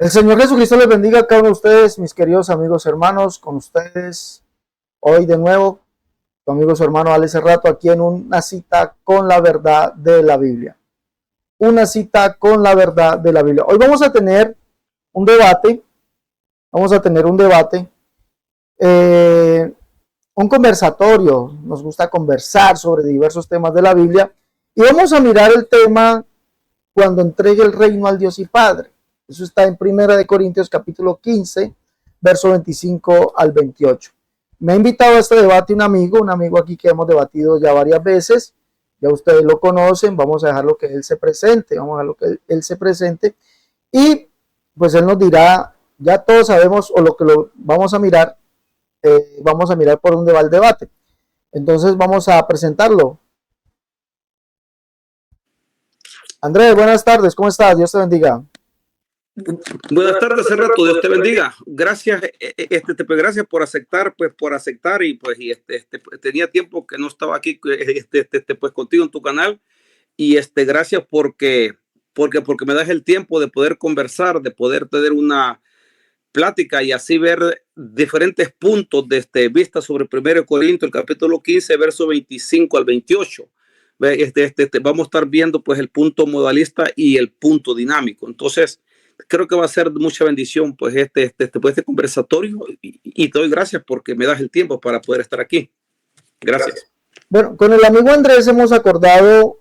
El Señor Jesucristo les bendiga a cada uno de ustedes, mis queridos amigos hermanos, con ustedes hoy de nuevo, tu amigo su hermano Alex Rato, aquí en una cita con la verdad de la Biblia. Una cita con la verdad de la Biblia. Hoy vamos a tener un debate, un conversatorio. Nos gusta conversar sobre diversos temas de la Biblia y vamos a mirar el tema cuando entregue el reino al Dios y Padre. Eso está en 1 Corintios capítulo 15, verso 25 al 28. Me ha invitado a este debate un amigo aquí que hemos debatido ya varias veces. Ya ustedes lo conocen, vamos a dejarlo que él se presente, y pues él nos dirá, ya todos sabemos o lo que lo vamos a mirar por donde va el debate. Entonces vamos a presentarlo. Andrés, buenas tardes, ¿cómo estás? Dios te bendiga. Buenas tardes, Rato, Dios te bendiga. Gracias, gracias por aceptar, y tenía tiempo que no estaba aquí, pues contigo en tu canal, y gracias porque me das el tiempo de poder conversar, de poder tener una plática y así ver diferentes puntos de vista sobre 1 Corintios, el capítulo 15, verso 25 al 28. Vamos a estar viendo pues el punto modalista y el punto dinámico. Entonces, creo que va a ser de mucha bendición pues este conversatorio y te doy gracias porque me das el tiempo para poder estar aquí. Gracias. Bueno, con el amigo Andrés hemos acordado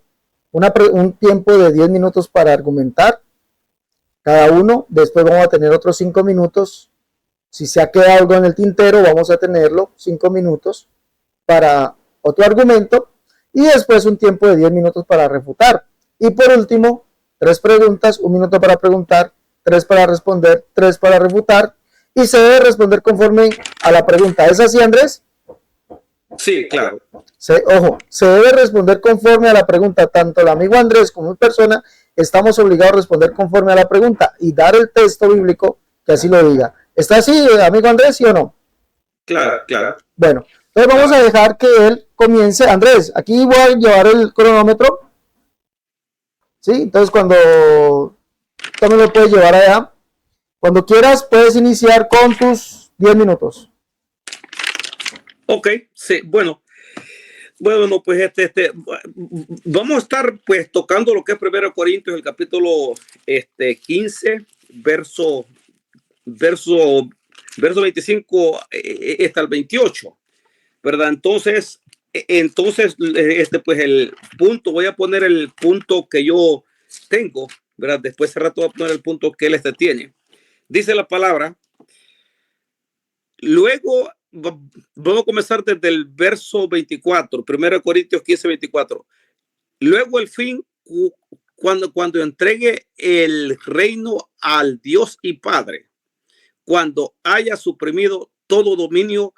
un tiempo de 10 minutos para argumentar cada uno. Después vamos a tener otros 5 minutos. Si se ha quedado algo en el tintero, vamos a tenerlo 5 minutos para otro argumento y después un tiempo de 10 minutos para refutar. Y por último, 3 preguntas, 1 minuto para preguntar, 3 para responder, 3 para refutar, y se debe responder conforme a la pregunta. ¿Es así, Andrés? Sí, claro. Se debe responder conforme a la pregunta. Tanto el amigo Andrés como mi persona estamos obligados a responder conforme a la pregunta y dar el texto bíblico que así lo diga. ¿Está así, amigo Andrés, sí o no? Claro, claro. Bueno, entonces vamos a dejar que él comience. Andrés, aquí voy a llevar el cronómetro. ¿Sí? Entonces cuando tú me lo puedes llevar allá. Cuando quieras puedes iniciar con tus 10 minutos. Ok, sí, bueno, pues vamos a estar pues tocando lo que es 1 Corintios, el capítulo 15, verso 25 hasta el 28, ¿verdad? Entonces, pues el punto, voy a poner el punto que yo tengo, ¿verdad? Después de rato voy a poner el punto que él tiene. Dice la palabra, luego vamos a comenzar desde el verso 24, 1 Corintios 15, 24. Luego el fin, cuando entregue el reino al Dios y Padre, cuando haya suprimido todo dominio,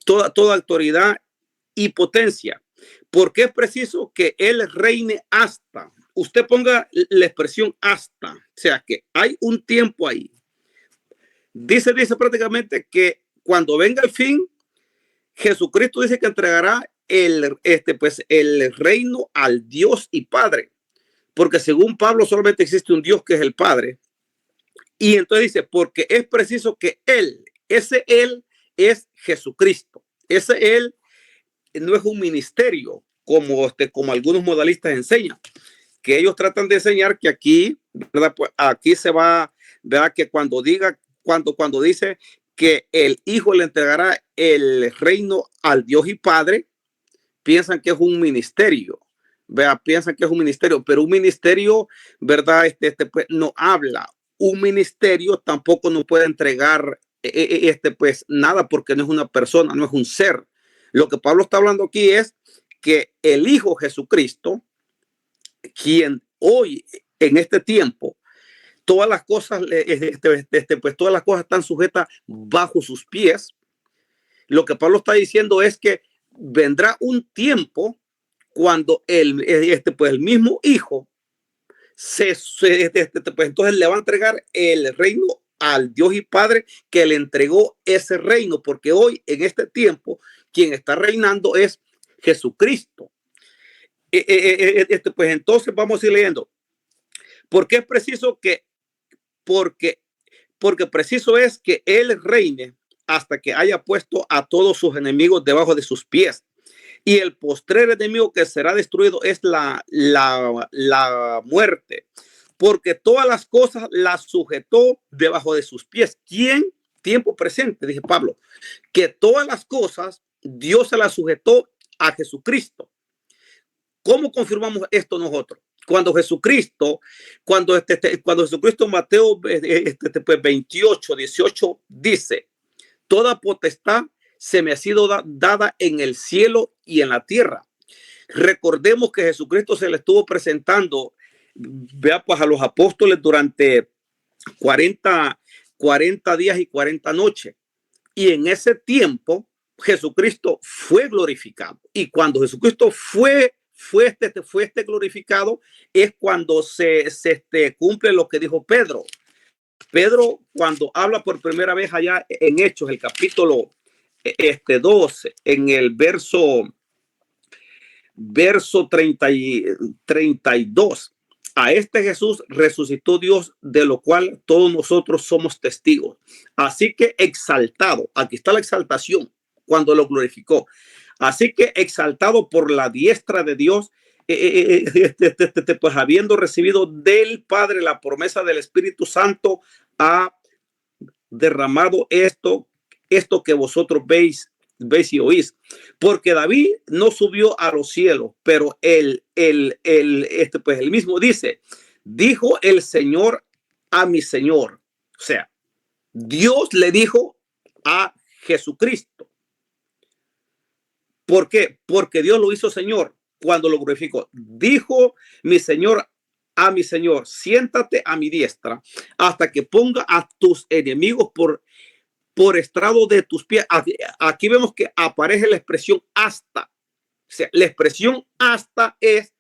toda autoridad y potencia, porque es preciso que Él reine hasta. Usted ponga la expresión hasta, o sea que hay un tiempo ahí. Dice prácticamente que cuando venga el fin, Jesucristo dice que entregará el reino al Dios y Padre, porque según Pablo solamente existe un Dios que es el Padre. Y entonces dice, porque es preciso que ese Él es Jesucristo. Ese Él no es un ministerio como algunos modalistas enseñan, que ellos tratan de enseñar que aquí, ¿verdad? Pues aquí se va, ¿verdad? Que cuando dice que el Hijo le entregará el reino al Dios y Padre, piensan que es un ministerio, pero un ministerio, ¿verdad? Pues no habla. Un ministerio tampoco no puede entregar pues nada porque no es una persona, no es un ser. Lo que Pablo está hablando aquí es que el Hijo Jesucristo, quien hoy en este tiempo todas las cosas, pues todas las cosas están sujetas bajo sus pies. Lo que Pablo está diciendo es que vendrá un tiempo cuando pues el mismo Hijo pues entonces le va a entregar el reino al Dios y Padre que le entregó ese reino, porque hoy en este tiempo quien está reinando es Jesucristo. Pues entonces vamos a ir leyendo. ¿Por qué es preciso que? Porque porque preciso es que él reine hasta que haya puesto a todos sus enemigos debajo de sus pies. Y el postrer enemigo que será destruido es la muerte, porque todas las cosas las sujetó debajo de sus pies. ¿Quién? Tiempo presente, dije Pablo, que todas las cosas Dios se las sujetó a Jesucristo. ¿Cómo confirmamos esto nosotros? Cuando Jesucristo, cuando Jesucristo, Mateo 28, 18 dice: toda potestad se me ha sido dada en el cielo y en la tierra. Recordemos que Jesucristo se le estuvo presentando, vea, pues, a los apóstoles durante 40 días y 40 noches. Y en ese tiempo Jesucristo fue glorificado. Y cuando Jesucristo fue glorificado, es cuando se cumple lo que dijo Pedro. Pedro, cuando habla por primera vez allá en Hechos, el capítulo 2, en el verso 32, a este Jesús resucitó Dios, de lo cual todos nosotros somos testigos. Así que exaltado, aquí está la exaltación, cuando lo glorificó. Así que exaltado por la diestra de Dios, pues habiendo recibido del Padre la promesa del Espíritu Santo, ha derramado esto que vosotros veis y oís. Porque David no subió a los cielos, pero él mismo dice: dijo el Señor a mi Señor. O sea, Dios le dijo a Jesucristo. ¿Por qué? Porque Dios lo hizo Señor cuando lo glorificó. Dijo mi Señor a mi Señor: siéntate a mi diestra hasta que ponga a tus enemigos por estrado de tus pies. Aquí vemos que aparece la expresión hasta. O sea, la expresión hasta es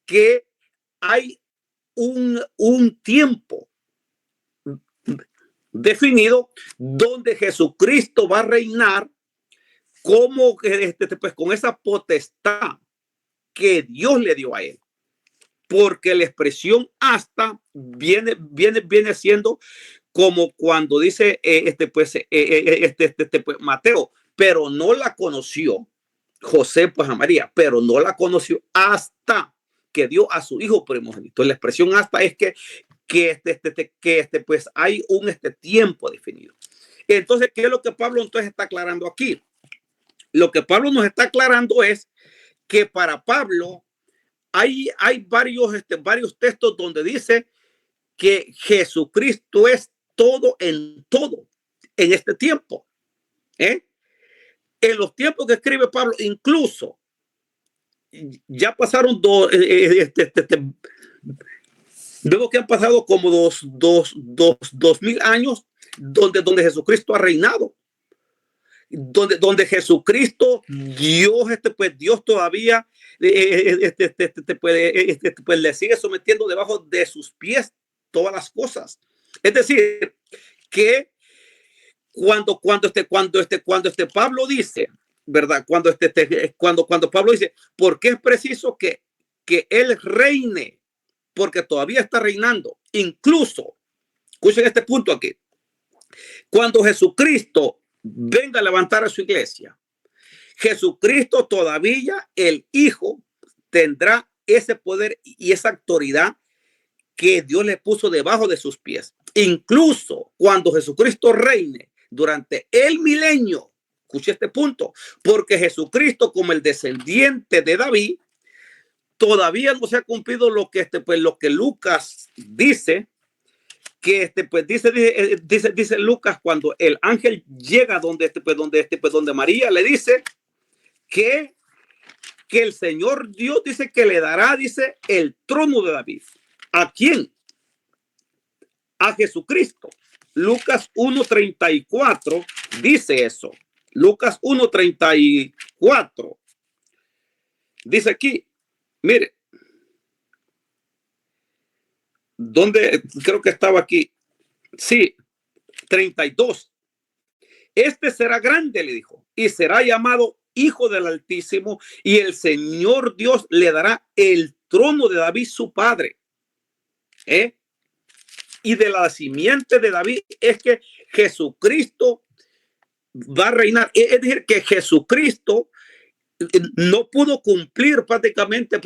que hay un tiempo definido donde Jesucristo va a reinar como pues con esa potestad que Dios le dio a él. Porque la expresión hasta viene siendo como cuando dice pues Mateo, pero no la conoció José, pues a María, pero no la conoció hasta que dio a su hijo primogénito. La expresión hasta es que pues hay un tiempo definido. Entonces, ¿qué es lo que Pablo entonces está aclarando aquí? Lo que Pablo nos está aclarando es que para Pablo hay varios textos donde dice que Jesucristo es todo en este tiempo. En los tiempos que escribe Pablo, incluso ya pasaron vemos que han pasado como 2000 años donde Jesucristo ha reinado, donde Jesucristo, Dios, pues Dios todavía pues le sigue sometiendo debajo de sus pies todas las cosas. Es decir, que cuando Pablo dice, ¿verdad? Cuando Pablo dice, porque es preciso que él reine, porque todavía está reinando. Incluso, escuchen este punto aquí, cuando Jesucristo venga a levantar a su iglesia, Jesucristo todavía, el Hijo, tendrá ese poder y esa autoridad que Dios le puso debajo de sus pies. Incluso cuando Jesucristo reine durante el milenio, escuche este punto, porque Jesucristo, como el descendiente de David, todavía no se ha cumplido lo que Lucas dice, que pues dice Lucas, cuando el ángel llega donde María le dice que el Señor Dios dice que le dará, dice, el trono de David. ¿A quién? A Jesucristo. Lucas 1:34 dice eso. Lucas 1:34 dice aquí, mire, ¿dónde? Creo que estaba aquí. Sí, 32. Este será grande, le dijo, y será llamado Hijo del Altísimo, y el Señor Dios le dará el trono de David, su padre. y de la simiente de David es que Jesucristo va a reinar. Es decir, que Jesucristo no pudo cumplir prácticamente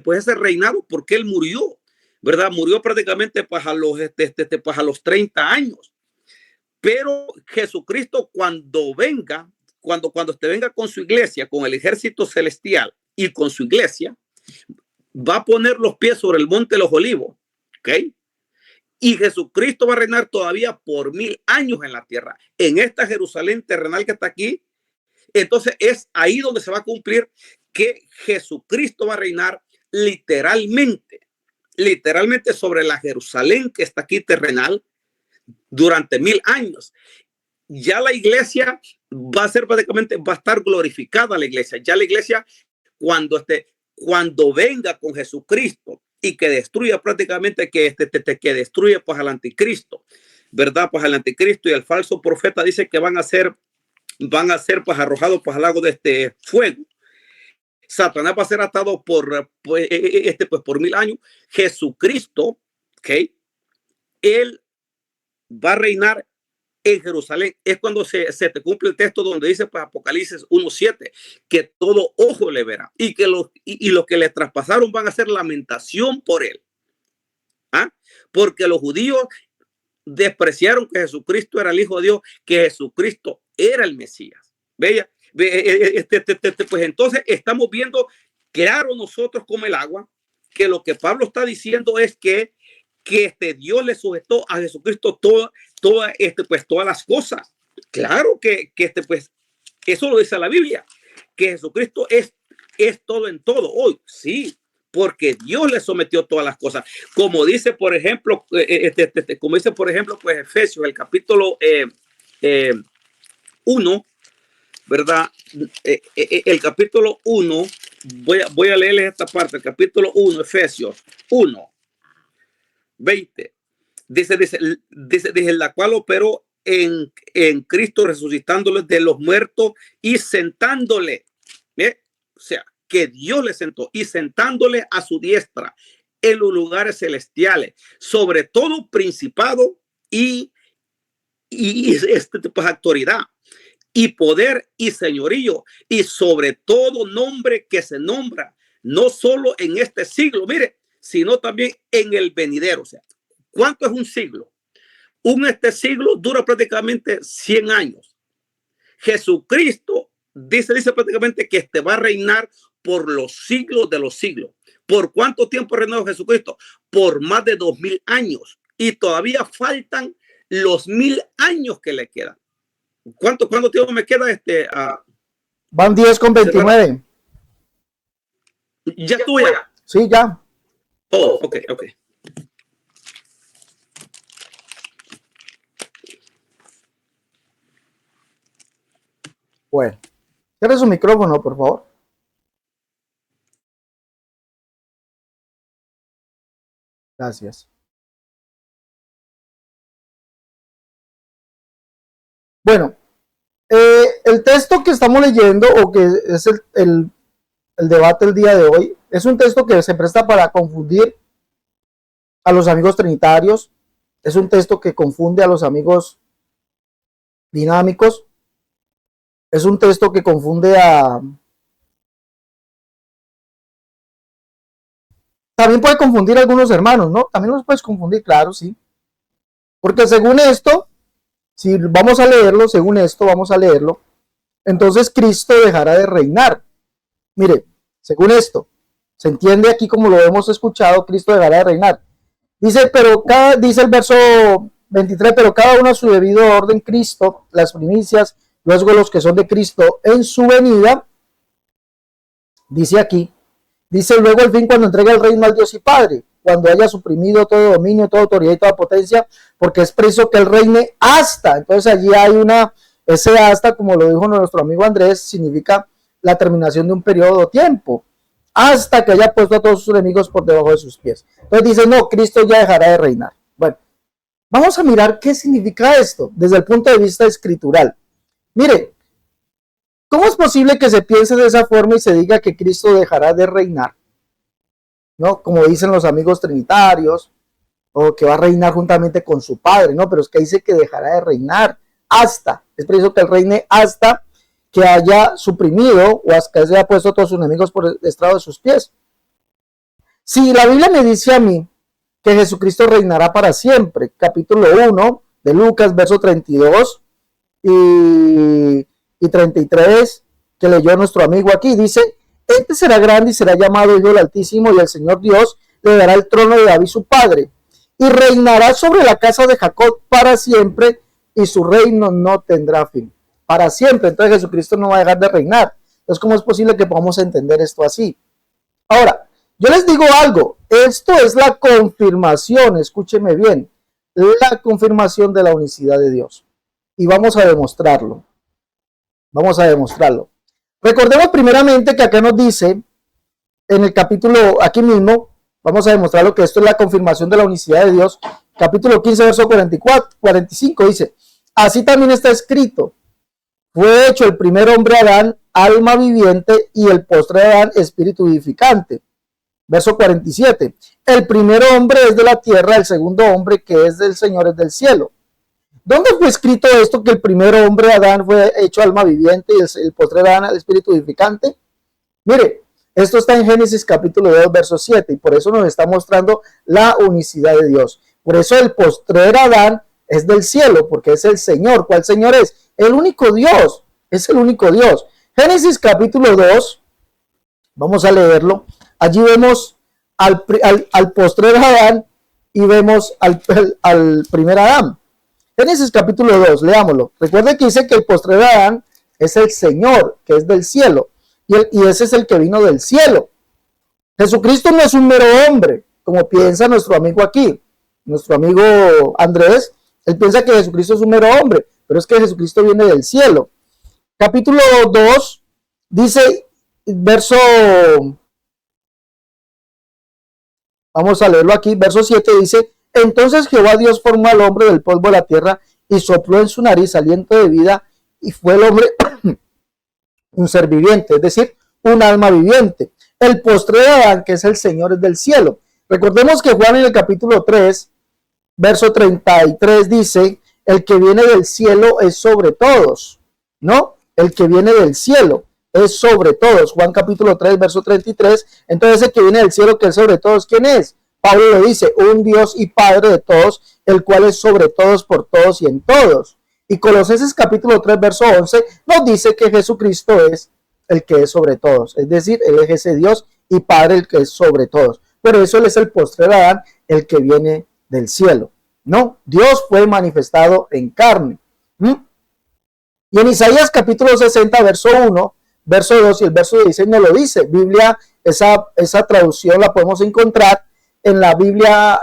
pues ese reinado porque él murió, ¿verdad? Murió prácticamente pues a los 30 años. Pero Jesucristo cuando venga, cuando usted venga con su iglesia, con el ejército celestial y con su iglesia, va a poner los pies sobre el monte de los olivos, ¿ok? Y Jesucristo va a reinar todavía por 1000 años en la tierra, en esta Jerusalén terrenal que está aquí. Entonces es ahí donde se va a cumplir que Jesucristo va a reinar literalmente sobre la Jerusalén que está aquí terrenal durante 1000 años. Ya la iglesia va a ser prácticamente, va a estar glorificada la iglesia. Ya la iglesia cuando venga con Jesucristo y que destruya prácticamente, que destruya pues al anticristo, ¿verdad? Pues al anticristo y al falso profeta, dice que van a ser pues arrojados pues al lago de este fuego. Satanás va a ser atado por 1000 años. Jesucristo, ¿ok? Él va a reinar en Jerusalén. Es cuando se te cumple el texto donde dice pues Apocalipsis 1:7 que todo ojo le verá y que los que le traspasaron van a hacer lamentación por él. ¿Ah? Porque los judíos despreciaron que Jesucristo era el Hijo de Dios, que Jesucristo era el Mesías. Veía, pues entonces estamos viendo claro nosotros como el agua que lo que Pablo está diciendo es que Dios le sujetó a Jesucristo todas las cosas. Claro que pues eso lo dice la Biblia, que Jesucristo es todo en todo hoy, sí, porque Dios le sometió todas las cosas. Como dice, por ejemplo, pues Efesios, el capítulo 1, ¿verdad? El capítulo 1, voy a leerles esta parte, el capítulo 1, Efesios 1. 20 dice la cual operó en Cristo resucitándoles de los muertos y sentándole, o sea, que Dios le sentó y sentándole a su diestra en los lugares celestiales, sobre todo principado y pues, autoridad y poder y señorío y sobre todo nombre que se nombra, no solo en este siglo, mire, sino también en el venidero. O sea, ¿cuánto es un siglo? Este siglo dura prácticamente 100 años. Jesucristo dice prácticamente que va a reinar por los siglos de los siglos. ¿Por cuánto tiempo ha reinado Jesucristo? Por más de 2000 años. Y todavía faltan los 1000 años que le quedan. ¿Cuánto tiempo me queda? Van 10:29. ¿Ya estuvo ya? Sí, ya. Oh, ok. Bueno, cierre su micrófono, por favor. Gracias. Bueno, el texto que estamos leyendo, o que es el debate el día de hoy, es un texto que se presta para confundir a los amigos trinitarios. Es un texto que confunde a los amigos dinámicos. Es un texto que confunde también puede confundir a algunos hermanos, ¿no? También los puedes confundir, claro, sí. Porque según esto, si vamos a leerlo, entonces Cristo dejará de reinar. Mire, según esto, se entiende aquí como lo hemos escuchado, Cristo dejará de reinar. Dice el verso 23, pero cada uno a su debido orden, Cristo, las primicias, luego los que son de Cristo en su venida. Dice aquí, dice luego el fin cuando entrega el reino al Dios y Padre, cuando haya suprimido todo dominio, toda autoridad y toda potencia, porque es preciso que él reine hasta. Entonces allí hay ese hasta, como lo dijo nuestro amigo Andrés, significa la terminación de un periodo de tiempo, hasta que haya puesto a todos sus enemigos por debajo de sus pies. Entonces dice, no, Cristo ya dejará de reinar. Bueno, vamos a mirar qué significa esto desde el punto de vista escritural. Mire, ¿cómo es posible que se piense de esa forma y se diga que Cristo dejará de reinar? ¿No? Como dicen los amigos trinitarios, o que va a reinar juntamente con su padre, no, pero es que dice que dejará de reinar hasta, es preciso que él reine hasta que haya suprimido o hasta que haya puesto a todos sus enemigos por el estrado de sus pies. Si la Biblia me dice a mí que Jesucristo reinará para siempre, capítulo 1 de Lucas, verso 32 y 33, que leyó nuestro amigo aquí, dice, este será grande y será llamado Hijo del Altísimo, y el Señor Dios le dará el trono de David su padre, y reinará sobre la casa de Jacob para siempre, y su reino no tendrá fin. Para siempre. Entonces Jesucristo no va a dejar de reinar. Entonces, ¿cómo es posible que podamos entender esto así? Ahora, yo les digo algo, esto es la confirmación, escúcheme bien, la confirmación de la unicidad de Dios. Y vamos a demostrarlo. Vamos a demostrarlo. Recordemos primeramente que acá nos dice, en el capítulo, aquí mismo, vamos a demostrarlo que esto es la confirmación de la unicidad de Dios. Capítulo 15, verso 45 dice, así también está escrito, fue hecho el primer hombre Adán, alma viviente, y el postre Adán, espíritu vivificante. Verso 47, el primer hombre es de la tierra, el segundo hombre que es del Señor es del cielo. ¿Dónde fue escrito esto que el primer hombre Adán fue hecho alma viviente y el postre Adán, el espíritu vivificante? Mire, esto está en Génesis capítulo 2, verso 7, y por eso nos está mostrando la unicidad de Dios. Por eso el postrer Adán es del cielo, porque es el Señor. ¿Cuál Señor es? El único Dios, es el único Dios. Génesis capítulo 2, vamos a leerlo. Allí vemos al postrer Adán y vemos al primer Adán. Génesis capítulo 2, leámoslo. Recuerde que dice que el postrer Adán es el Señor, que es del cielo, y ese es el que vino del cielo. Jesucristo no es un mero hombre, como piensa nuestro amigo aquí, nuestro amigo Andrés. Él piensa que Jesucristo es un mero hombre, pero es que Jesucristo viene del cielo. Capítulo 2 dice, verso, vamos a leerlo aquí, verso 7 dice, entonces Jehová Dios formó al hombre del polvo de la tierra y sopló en su nariz aliento de vida, y fue el hombre un ser viviente, es decir, un alma viviente. El postre de Adán, que es el Señor, es del cielo. Recordemos que Juan en el capítulo 3, verso 33 dice, el que viene del cielo es sobre todos, ¿no? El que viene del cielo es sobre todos. Juan capítulo 3, verso 33. Entonces el que viene del cielo, que es sobre todos, ¿quién es? Pablo lo dice, un Dios y Padre de todos, el cual es sobre todos, por todos y en todos. Y Colosenses capítulo 3, verso 11, nos dice que Jesucristo es el que es sobre todos. Es decir, Él es ese Dios y Padre, el que es sobre todos. Por eso Él es el postrer Adán, el que viene del cielo. No, Dios fue manifestado en carne. Y en Isaías capítulo 60, verso 1, verso 2 y el verso 16 nos lo dice. Biblia, esa traducción la podemos encontrar en la Biblia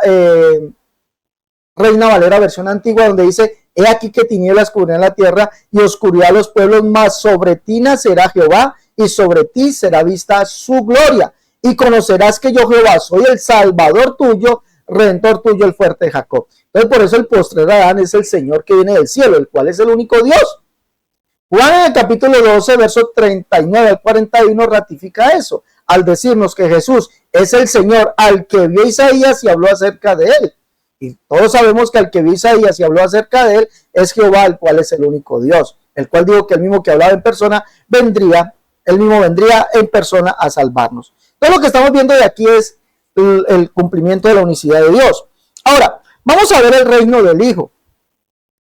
Reina Valera versión antigua, donde dice, he aquí que tinieblas cubrirán la tierra y oscuridad a los pueblos, mas sobre ti nacerá Jehová y sobre ti será vista su gloria. Y conocerás que yo Jehová soy el Salvador tuyo, Redentor tuyo, el fuerte de Jacob. Entonces por eso el postrer Adán es el Señor que viene del cielo, el cual es el único Dios. Juan en el capítulo 12, verso 39 al 41 ratifica eso, al decirnos que Jesús es el Señor al que vio Isaías y habló acerca de él. Y todos sabemos que al que vio Isaías y habló acerca de él es Jehová, el cual es el único Dios, el cual dijo que el mismo que hablaba en persona él mismo vendría en persona a salvarnos. Todo lo que estamos viendo de aquí es el cumplimiento de la unicidad de Dios. Ahora, vamos a ver el reino del Hijo.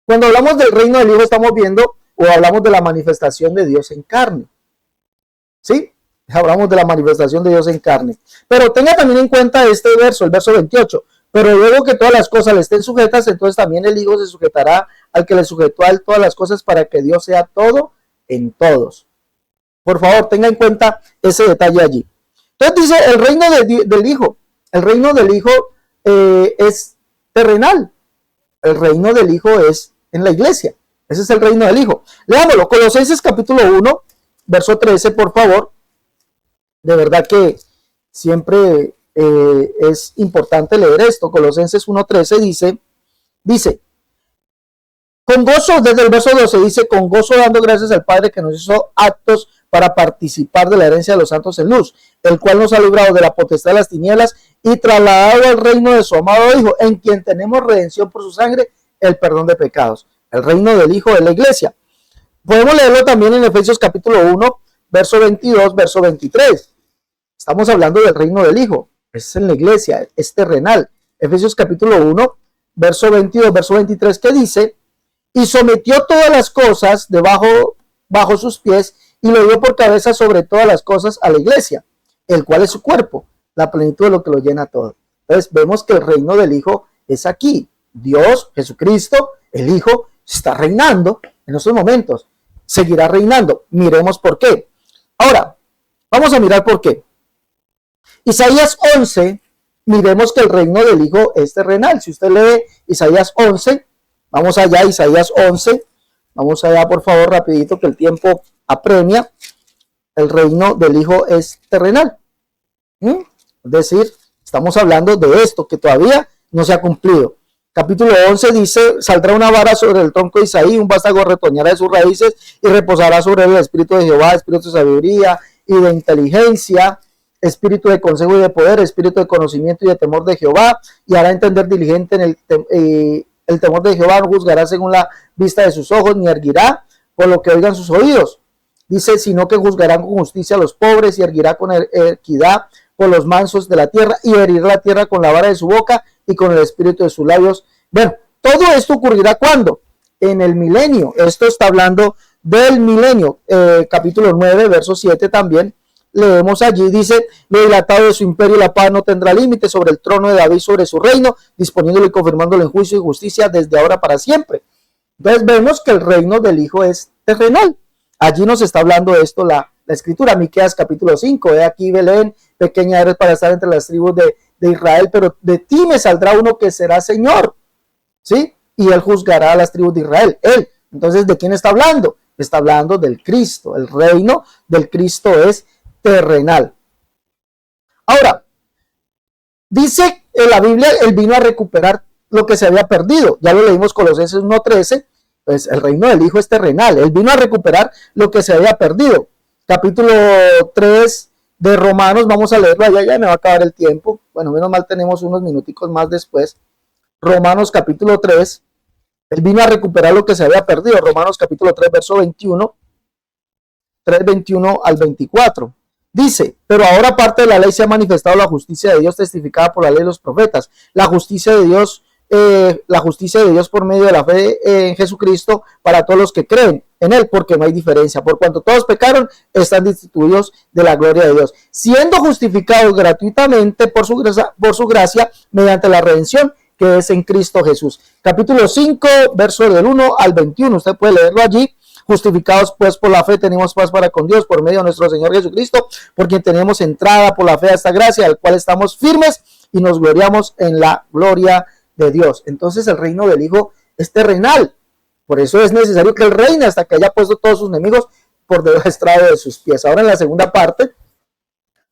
Cuando hablamos del reino del Hijo estamos viendo o hablamos de la manifestación de Dios en carne. ¿Sí? Hablamos de la manifestación de Dios en carne. Pero tenga también en cuenta este verso, el verso 28. Pero luego que todas las cosas le estén sujetas, entonces también el Hijo se sujetará al que le sujetó a él todas las cosas, para que Dios sea todo en todos. Por favor, tenga en cuenta ese detalle allí. Entonces dice el reino del Hijo. El reino del Hijo es terrenal. El reino del Hijo es en la iglesia. Ese es el reino del Hijo. Leámoslo. Colosenses capítulo 1, verso 13, por favor. De verdad que siempre es importante leer esto. Colosenses 1:13 dice, con gozo, desde el verso 12 dice, con gozo dando gracias al Padre que nos hizo aptos para participar de la herencia de los santos en luz, el cual nos ha librado de la potestad de las tinieblas y trasladado al reino de su amado Hijo, en quien tenemos redención por su sangre, el perdón de pecados. El reino del Hijo de la iglesia. Podemos leerlo también en Efesios capítulo 1, verso 22, verso 23. Estamos hablando del reino del Hijo. Es en la iglesia, es terrenal. Efesios capítulo 1, verso 22, verso 23, que dice: y sometió todas las cosas bajo sus pies, y lo dio por cabeza sobre todas las cosas a la iglesia, el cual es su cuerpo, la plenitud de lo que lo llena todo. Entonces vemos que el reino del Hijo es aquí. Dios, Jesucristo, el Hijo, está reinando en estos momentos. Seguirá reinando. Miremos por qué. Ahora, vamos a mirar por qué. Isaías 11, miremos que el reino del Hijo es terrenal. Si usted lee Isaías 11, vamos allá, Isaías 11, vamos allá por favor rapidito que el tiempo apremia. El reino del Hijo es terrenal. Es decir, estamos hablando de esto que todavía no se ha cumplido. Capítulo 11 dice: saldrá una vara sobre el tronco de Isaí, un vástago retoñará de sus raíces y reposará sobre él el espíritu de Jehová, espíritu de sabiduría y de inteligencia, espíritu de consejo y de poder, espíritu de conocimiento y de temor de Jehová, y hará entender diligente en el temor de Jehová. No juzgará según la vista de sus ojos, ni erguirá por lo que oigan sus oídos. Dice: sino que juzgarán con justicia a los pobres y erguirá con equidad por los mansos de la tierra, y herirá la tierra con la vara de su boca y con el espíritu de sus labios. Bueno, todo esto ocurrirá ¿cuándo? En el milenio. Esto está hablando del milenio. Capítulo 9, verso 7 también. Leemos allí, dice: lo dilatado de su imperio y la paz no tendrá límite sobre el trono de David, sobre su reino, disponiéndolo y confirmándolo en juicio y justicia desde ahora para siempre. Entonces vemos que el reino del Hijo es terrenal. Allí nos está hablando de esto la escritura. Miqueas capítulo 5, he aquí Belén, pequeña eres para estar entre las tribus de Israel, pero de ti me saldrá uno que será Señor, ¿sí? Y él juzgará a las tribus de Israel, él. Entonces, ¿de quién está hablando? Está hablando del Cristo. El reino del Cristo es terrenal. Ahora, dice en la Biblia, él vino a recuperar lo que se había perdido. Ya lo leímos Colosenses 1:13, pues el reino del Hijo es terrenal. Él vino a recuperar lo que se había perdido. Capítulo 3 de Romanos, vamos a leerlo allá, ya me va a acabar el tiempo. Bueno, menos mal tenemos unos minuticos más después. Romanos capítulo 3, él vino a recuperar lo que se había perdido. Romanos capítulo 3, verso 21, 3:21 al 24. Dice: pero ahora aparte de la ley se ha manifestado la justicia de Dios testificada por la ley de los profetas, la justicia de Dios por medio de la fe en Jesucristo para todos los que creen en él, porque no hay diferencia. Por cuanto todos pecaron, están destituidos de la gloria de Dios, siendo justificados gratuitamente por su gracia mediante la redención que es en Cristo Jesús. Capítulo 5, verso del 1 al 21. Usted puede leerlo allí. Justificados pues por la fe tenemos paz para con Dios por medio de nuestro Señor Jesucristo, por quien tenemos entrada por la fe a esta gracia, al cual estamos firmes y nos gloriamos en la gloria de Dios. Entonces el reino del Hijo es terrenal. Por eso es necesario que él reine hasta que haya puesto todos sus enemigos por debajo del estrado de sus pies. Ahora en la segunda parte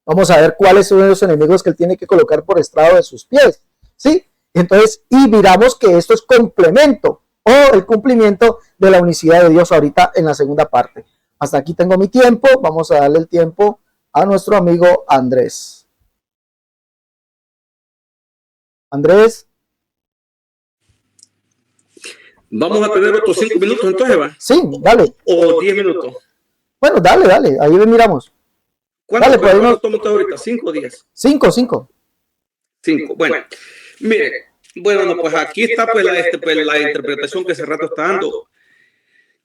vamos a ver cuáles son los enemigos que él tiene que colocar por estrado de sus pies. ¿Sí? Entonces, y miramos que esto es complemento o el cumplimiento de la unicidad de Dios ahorita en la segunda parte. Hasta aquí tengo mi tiempo. Vamos a darle el tiempo a nuestro amigo Andrés. Andrés. Vamos a tener otros 5 minutos entonces, ¿va? Sí, dale. O 10 minutos. Bueno, dale, ahí miramos. ¿Cuánto tomamos ahorita? ¿5 o 10? 5. 5. Bueno, mire, bueno, pues aquí está pues la interpretación que hace rato está dando.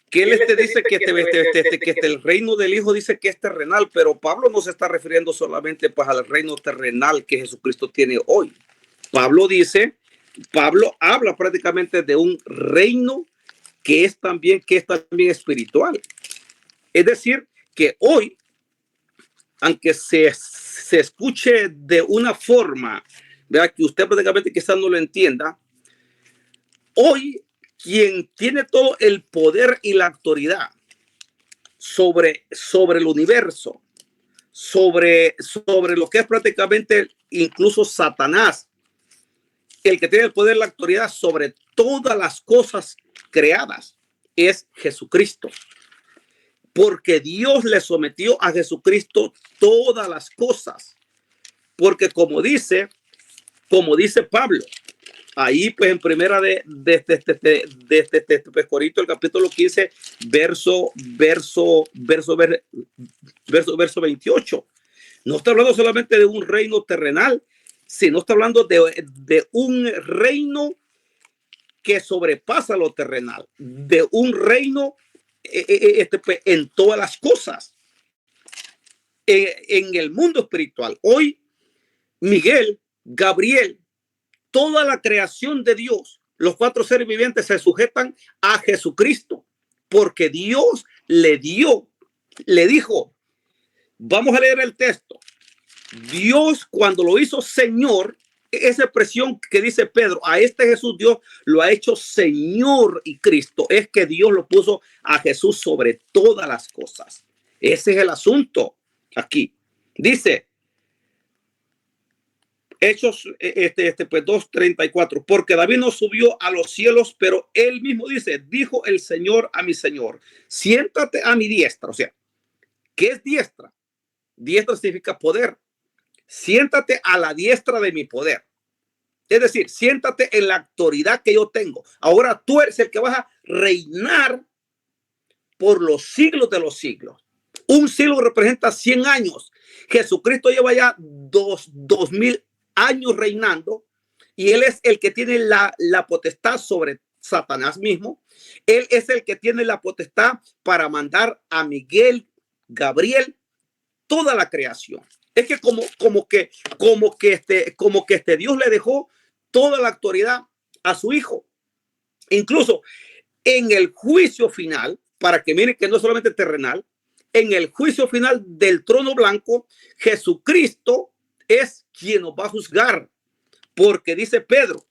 Que él dice que el reino del Hijo dice que es terrenal, pero Pablo no se está refiriendo solamente pues al reino terrenal que Jesucristo tiene hoy. Pablo habla prácticamente de un reino que es también espiritual. Es decir, que hoy, aunque se escuche de una forma, ¿verdad?, que usted prácticamente quizás no lo entienda, hoy quien tiene todo el poder y la autoridad sobre el universo, sobre lo que es prácticamente incluso Satanás, el que tiene el poder y la autoridad sobre todas las cosas creadas es Jesucristo. Porque Dios le sometió a Jesucristo todas las cosas. Porque como dice como dice Pablo, ahí pues en primera pues, Corintios, el capítulo 15, verso 28. No está hablando solamente de un reino terrenal, sino está hablando de un reino que sobrepasa lo terrenal, de un reino pues, en todas las cosas, en el mundo espiritual. Hoy, Miguel, Gabriel, toda la creación de Dios, los cuatro seres vivientes se sujetan a Jesucristo, porque Dios le dijo, vamos a leer el texto. Dios, cuando lo hizo Señor, esa expresión que dice Pedro, a este Jesús Dios lo ha hecho Señor y Cristo, es que Dios lo puso a Jesús sobre todas las cosas. Ese es el asunto aquí. Dice Hechos pues 2:34, porque David no subió a los cielos, pero él mismo dice, dijo el Señor a mi Señor, siéntate a mi diestra. O sea, ¿qué es diestra? Diestra significa poder. Siéntate a la diestra de mi poder. Es decir, siéntate en la autoridad que yo tengo. Ahora tú eres el que vas a reinar por los siglos de los siglos. Un siglo representa 100 años. Jesucristo lleva ya 2000 años reinando y él es el que tiene la potestad sobre Satanás mismo. Él es el que tiene la potestad para mandar a Miguel, Gabriel, toda la creación. Es que como que Dios le dejó toda la autoridad a su hijo. Incluso en el juicio final, para que miren que no es solamente terrenal, en el juicio final del trono blanco, Jesucristo es quien nos va a juzgar, porque dice Pedro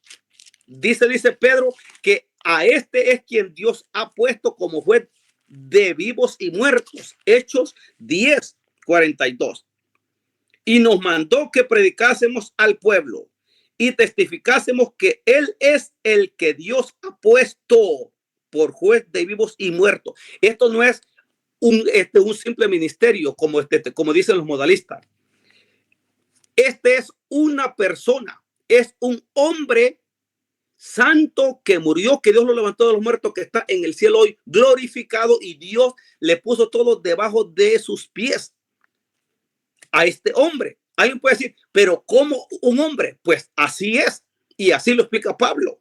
que a este es quien Dios ha puesto como juez de vivos y muertos. Hechos 10:42. Y nos mandó que predicásemos al pueblo y testificásemos que él es el que Dios ha puesto por juez de vivos y muertos. Esto no es un simple ministerio como dicen los modalistas. Este es una persona, es un hombre santo que murió, que Dios lo levantó de los muertos, que está en el cielo hoy glorificado, y Dios le puso todo debajo de sus pies a este hombre. Alguien puede decir, pero ¿cómo un hombre? Pues así es, y así lo explica Pablo.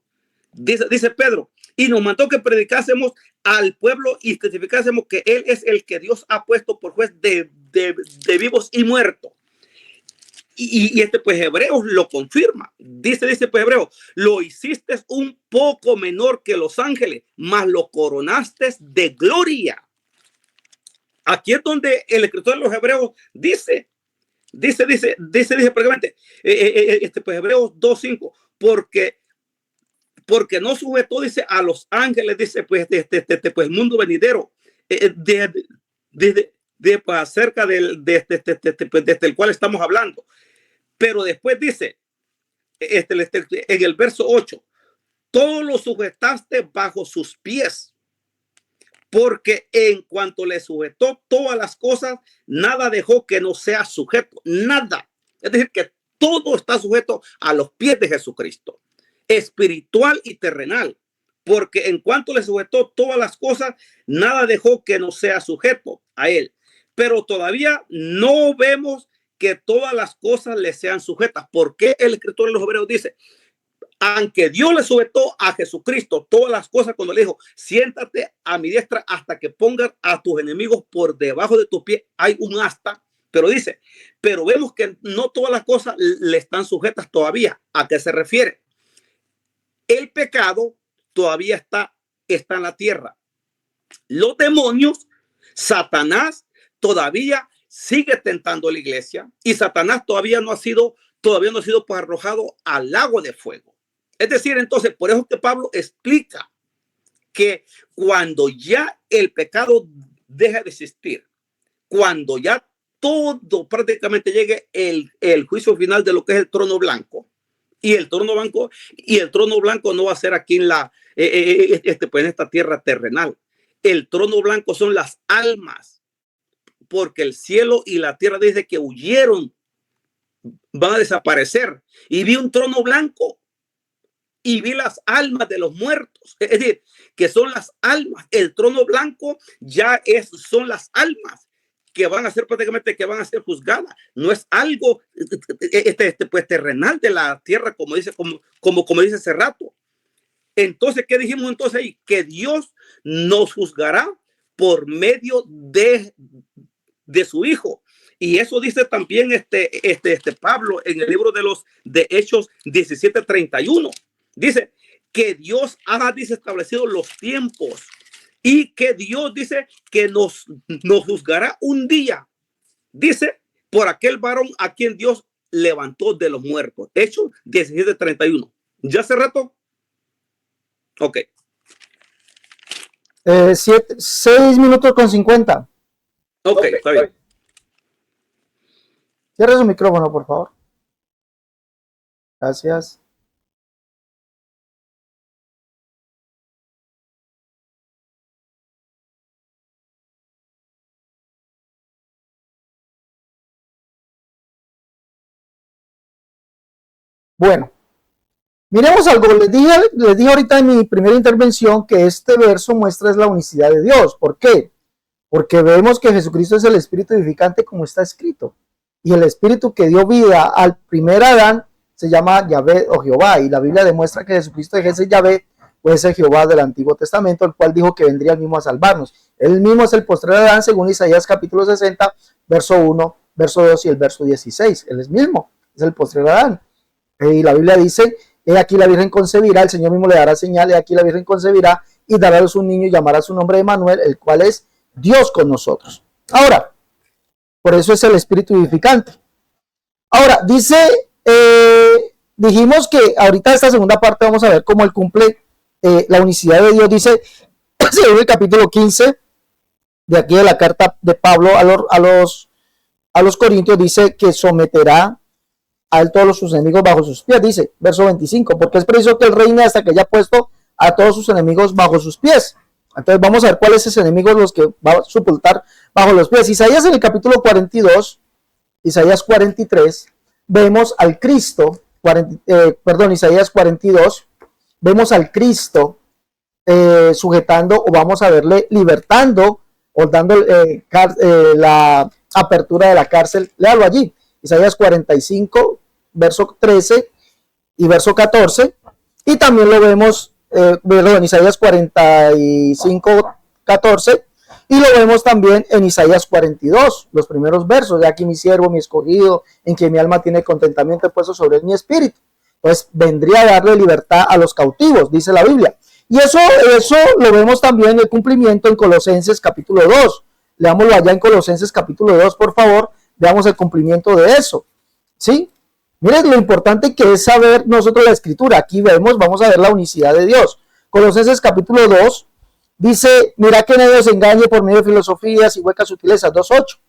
Dice Pedro, y nos mandó que predicásemos al pueblo y testificásemos que él es el que Dios ha puesto por juez de vivos y muertos. Y pues Hebreos lo confirma. Dice pues Hebreos, lo hiciste un poco menor que los ángeles, mas lo coronaste de gloria. Aquí es donde el escritor de los Hebreos dice prácticamente, pues Hebreos 2:5, porque no sujetó, dice, a los ángeles, dice, pues, pues el mundo venidero, pues, acerca desde el cual estamos hablando. Pero después dice, en el verso 8, todo lo sujetaste bajo sus pies, porque en cuanto le sujetó todas las cosas, nada dejó que no sea sujeto, nada. Es decir, que todo está sujeto a los pies de Jesucristo, espiritual y terrenal, porque en cuanto le sujetó todas las cosas, nada dejó que no sea sujeto a él. Pero todavía no vemos que todas las cosas le sean sujetas. ¿Por qué el escritor de los Hebreos dice, aunque Dios le sujetó a Jesucristo todas las cosas cuando le dijo, siéntate a mi diestra hasta que pongas a tus enemigos por debajo de tus pies? Hay un hasta, pero dice, pero vemos que no todas las cosas le están sujetas todavía. ¿A qué se refiere? El pecado todavía está en la tierra. Los demonios, Satanás, todavía sigue tentando a la iglesia, y Satanás todavía no ha sido pues arrojado al lago de fuego. Es decir, entonces, por eso que Pablo explica que cuando ya el pecado deja de existir, cuando ya todo prácticamente llegue el juicio final de lo que es el trono blanco, y el trono blanco no va a ser aquí en pues en esta tierra terrenal. El trono blanco son las almas, porque el cielo y la tierra dice que huyeron van a desaparecer. Y vi un trono blanco y vi las almas de los muertos. Es decir, que son las almas. El trono blanco ya son las almas que van a ser prácticamente, que van a ser juzgadas. No es algo pues terrenal de la tierra, como dice hace rato. Entonces, ¿qué dijimos entonces ahí? Que Dios nos juzgará por medio de su Hijo. Y eso dice también Pablo en el libro de Hechos 17:31. Dice que Dios ha establecido los tiempos y que Dios dice que nos juzgará un día. Dice, por aquel varón a quien Dios levantó de los muertos. Hechos 17:31. ¿Ya hace rato? Ok. 6 minutos con 50. Ok, está bien. Cierra su micrófono, por favor. Gracias. Bueno, miremos algo. Les dije ahorita en mi primera intervención que este verso muestra la unicidad de Dios. ¿Por qué? Porque vemos que Jesucristo es el Espíritu vivificante como está escrito. Y el Espíritu que dio vida al primer Adán se llama Yahvé o Jehová. Y la Biblia demuestra que Jesucristo es ese Yahvé o ese Jehová del Antiguo Testamento, el cual dijo que vendría el mismo a salvarnos. Él mismo es el postrer Adán según Isaías capítulo 60, verso 1, verso 2 y el verso 16. Él es mismo, es el postrer Adán. Y la Biblia dice, he aquí la Virgen concebirá, el Señor mismo le dará señal, he aquí la Virgen concebirá y dará a luz un niño y llamará su nombre Emmanuel, el cual es Dios con nosotros. Ahora, por eso es el Espíritu vivificante. Ahora, dice, dijimos que ahorita esta segunda parte vamos a ver cómo él cumple la unicidad de Dios. Dice, según el capítulo 15 de aquí de la carta de Pablo a los Corintios, dice que someterá a él todos sus enemigos bajo sus pies, dice, verso 25, porque es preciso que él reine hasta que haya puesto a todos sus enemigos bajo sus pies. Entonces vamos a ver cuáles esos enemigos los que va a sepultar bajo los pies. Isaías en el capítulo 42, Isaías 43, vemos al Cristo, Isaías 42, vemos al Cristo sujetando o vamos a verle libertando o dando la apertura de la cárcel. Léalo allí, Isaías 45, verso 13 y verso 14, y también lo vemos en Isaías 45, 14, y lo vemos también en Isaías 42, los primeros versos, de aquí mi siervo, mi escogido, en quien mi alma tiene contentamiento, he puesto sobre él mi espíritu. Pues vendría a darle libertad a los cautivos, dice la Biblia. Y eso lo vemos también en el cumplimiento en Colosenses capítulo 2. Leámoslo allá en Colosenses capítulo 2, por favor, veamos el cumplimiento de eso. ¿Sí? Miren lo importante que es saber nosotros la escritura. Aquí vamos a ver la unicidad de Dios. Colosenses capítulo 2 dice, mira que nadie os engañe por medio de filosofías y huecas sutilezas, 2:8.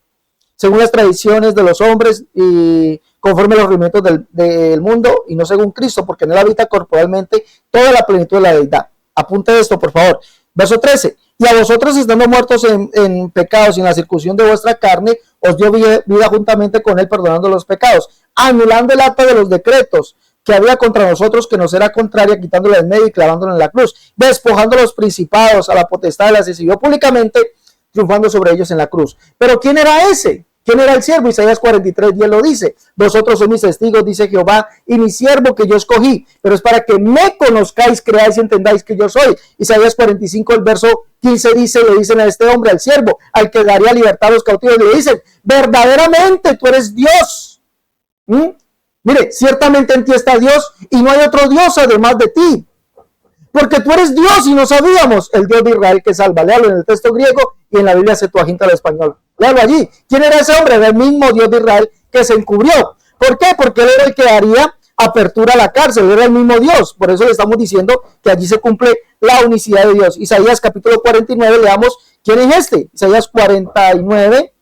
Según las tradiciones de los hombres y conforme a los rudimentos del mundo y no según Cristo, porque en él habita corporalmente toda la plenitud de la deidad. Apunte esto, por favor. Verso 13. Y a vosotros, estando muertos en pecados y en la circuncisión de vuestra carne, os dio vida juntamente con él, perdonando los pecados, anulando el acta de los decretos que había contra nosotros, que nos era contraria, quitándola en medio y clavándola en la cruz, despojando a los principados, a la potestad, las exhibió públicamente, triunfando sobre ellos en la cruz. Pero ¿quién era ese? ¿Quién era el siervo? Isaías 43:10 lo dice. Vosotros sois mis testigos, dice Jehová, y mi siervo que yo escogí, pero es para que me conozcáis, creáis y entendáis que yo soy. Isaías 45, el verso 15 dice, le dicen a este hombre, al siervo, al que daría libertad a los cautivos, le dicen, verdaderamente tú eres Dios. Mire, ciertamente en ti está Dios y no hay otro Dios además de ti. Porque tú eres Dios y no sabíamos, el Dios de Israel que salva. Léalo en el texto griego y en la Biblia Septuaginta al español. Léalo allí. ¿Quién era ese hombre? Era el mismo Dios de Israel que se encubrió. ¿Por qué? Porque él era el que haría apertura a la cárcel, era el mismo Dios. Por eso le estamos diciendo que allí se cumple la unicidad de Dios. Isaías capítulo 49, leamos quién es este. Isaías 49,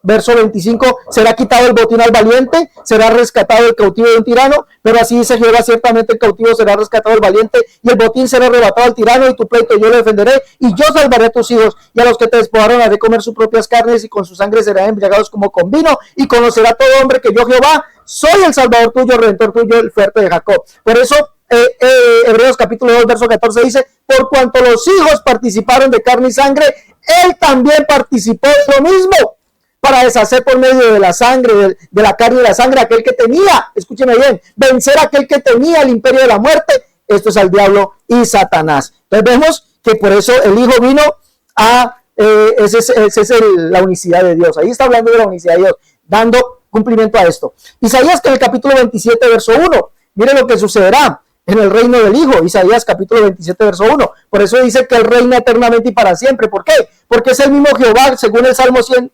verso 25, será quitado el botín al valiente, será rescatado el cautivo de un tirano, pero así dice Jehová, ciertamente el cautivo será rescatado el valiente, y el botín será arrebatado al tirano, y tu pleito yo lo defenderé, y yo salvaré a tus hijos, y a los que te despojaron haré comer sus propias carnes, y con su sangre serán embriagados como con vino, y conocerá todo hombre que yo Jehová soy el salvador tuyo, redentor tuyo, el fuerte de Jacob. Por eso Hebreos capítulo 2 verso 14 dice, por cuanto los hijos participaron de carne y sangre, él también participó de lo mismo, para deshacer por medio de la sangre, de la carne y la sangre, aquel que tenía, escúcheme bien, vencer a aquel que tenía el imperio de la muerte, esto es al diablo y Satanás. Entonces vemos que por eso el Hijo vino a, esa es la unicidad de Dios. Ahí está hablando de la unicidad de Dios, dando cumplimiento a esto. Isaías que en el capítulo 27 verso 1, mire lo que sucederá en el reino del Hijo. Isaías capítulo 27 verso 1, por eso dice que él reina eternamente y para siempre. ¿Por qué? Porque es el mismo Jehová, según el Salmo 100,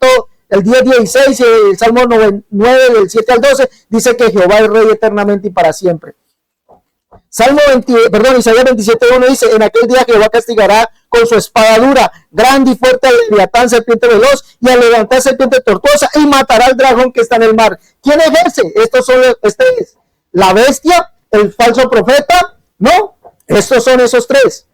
el 10:16 y el Salmo 9 del 7 al 12 dice que Jehová es rey eternamente y para siempre. Isaías 27:1 dice, en aquel día Jehová castigará con su espada dura, grande y fuerte al leviatán, serpiente veloz, y al levantar serpiente tortuosa, y matará al dragón que está en el mar. ¿Quién ejerce? Este es la bestia, el falso profeta, ¿no? Estos son esos tres.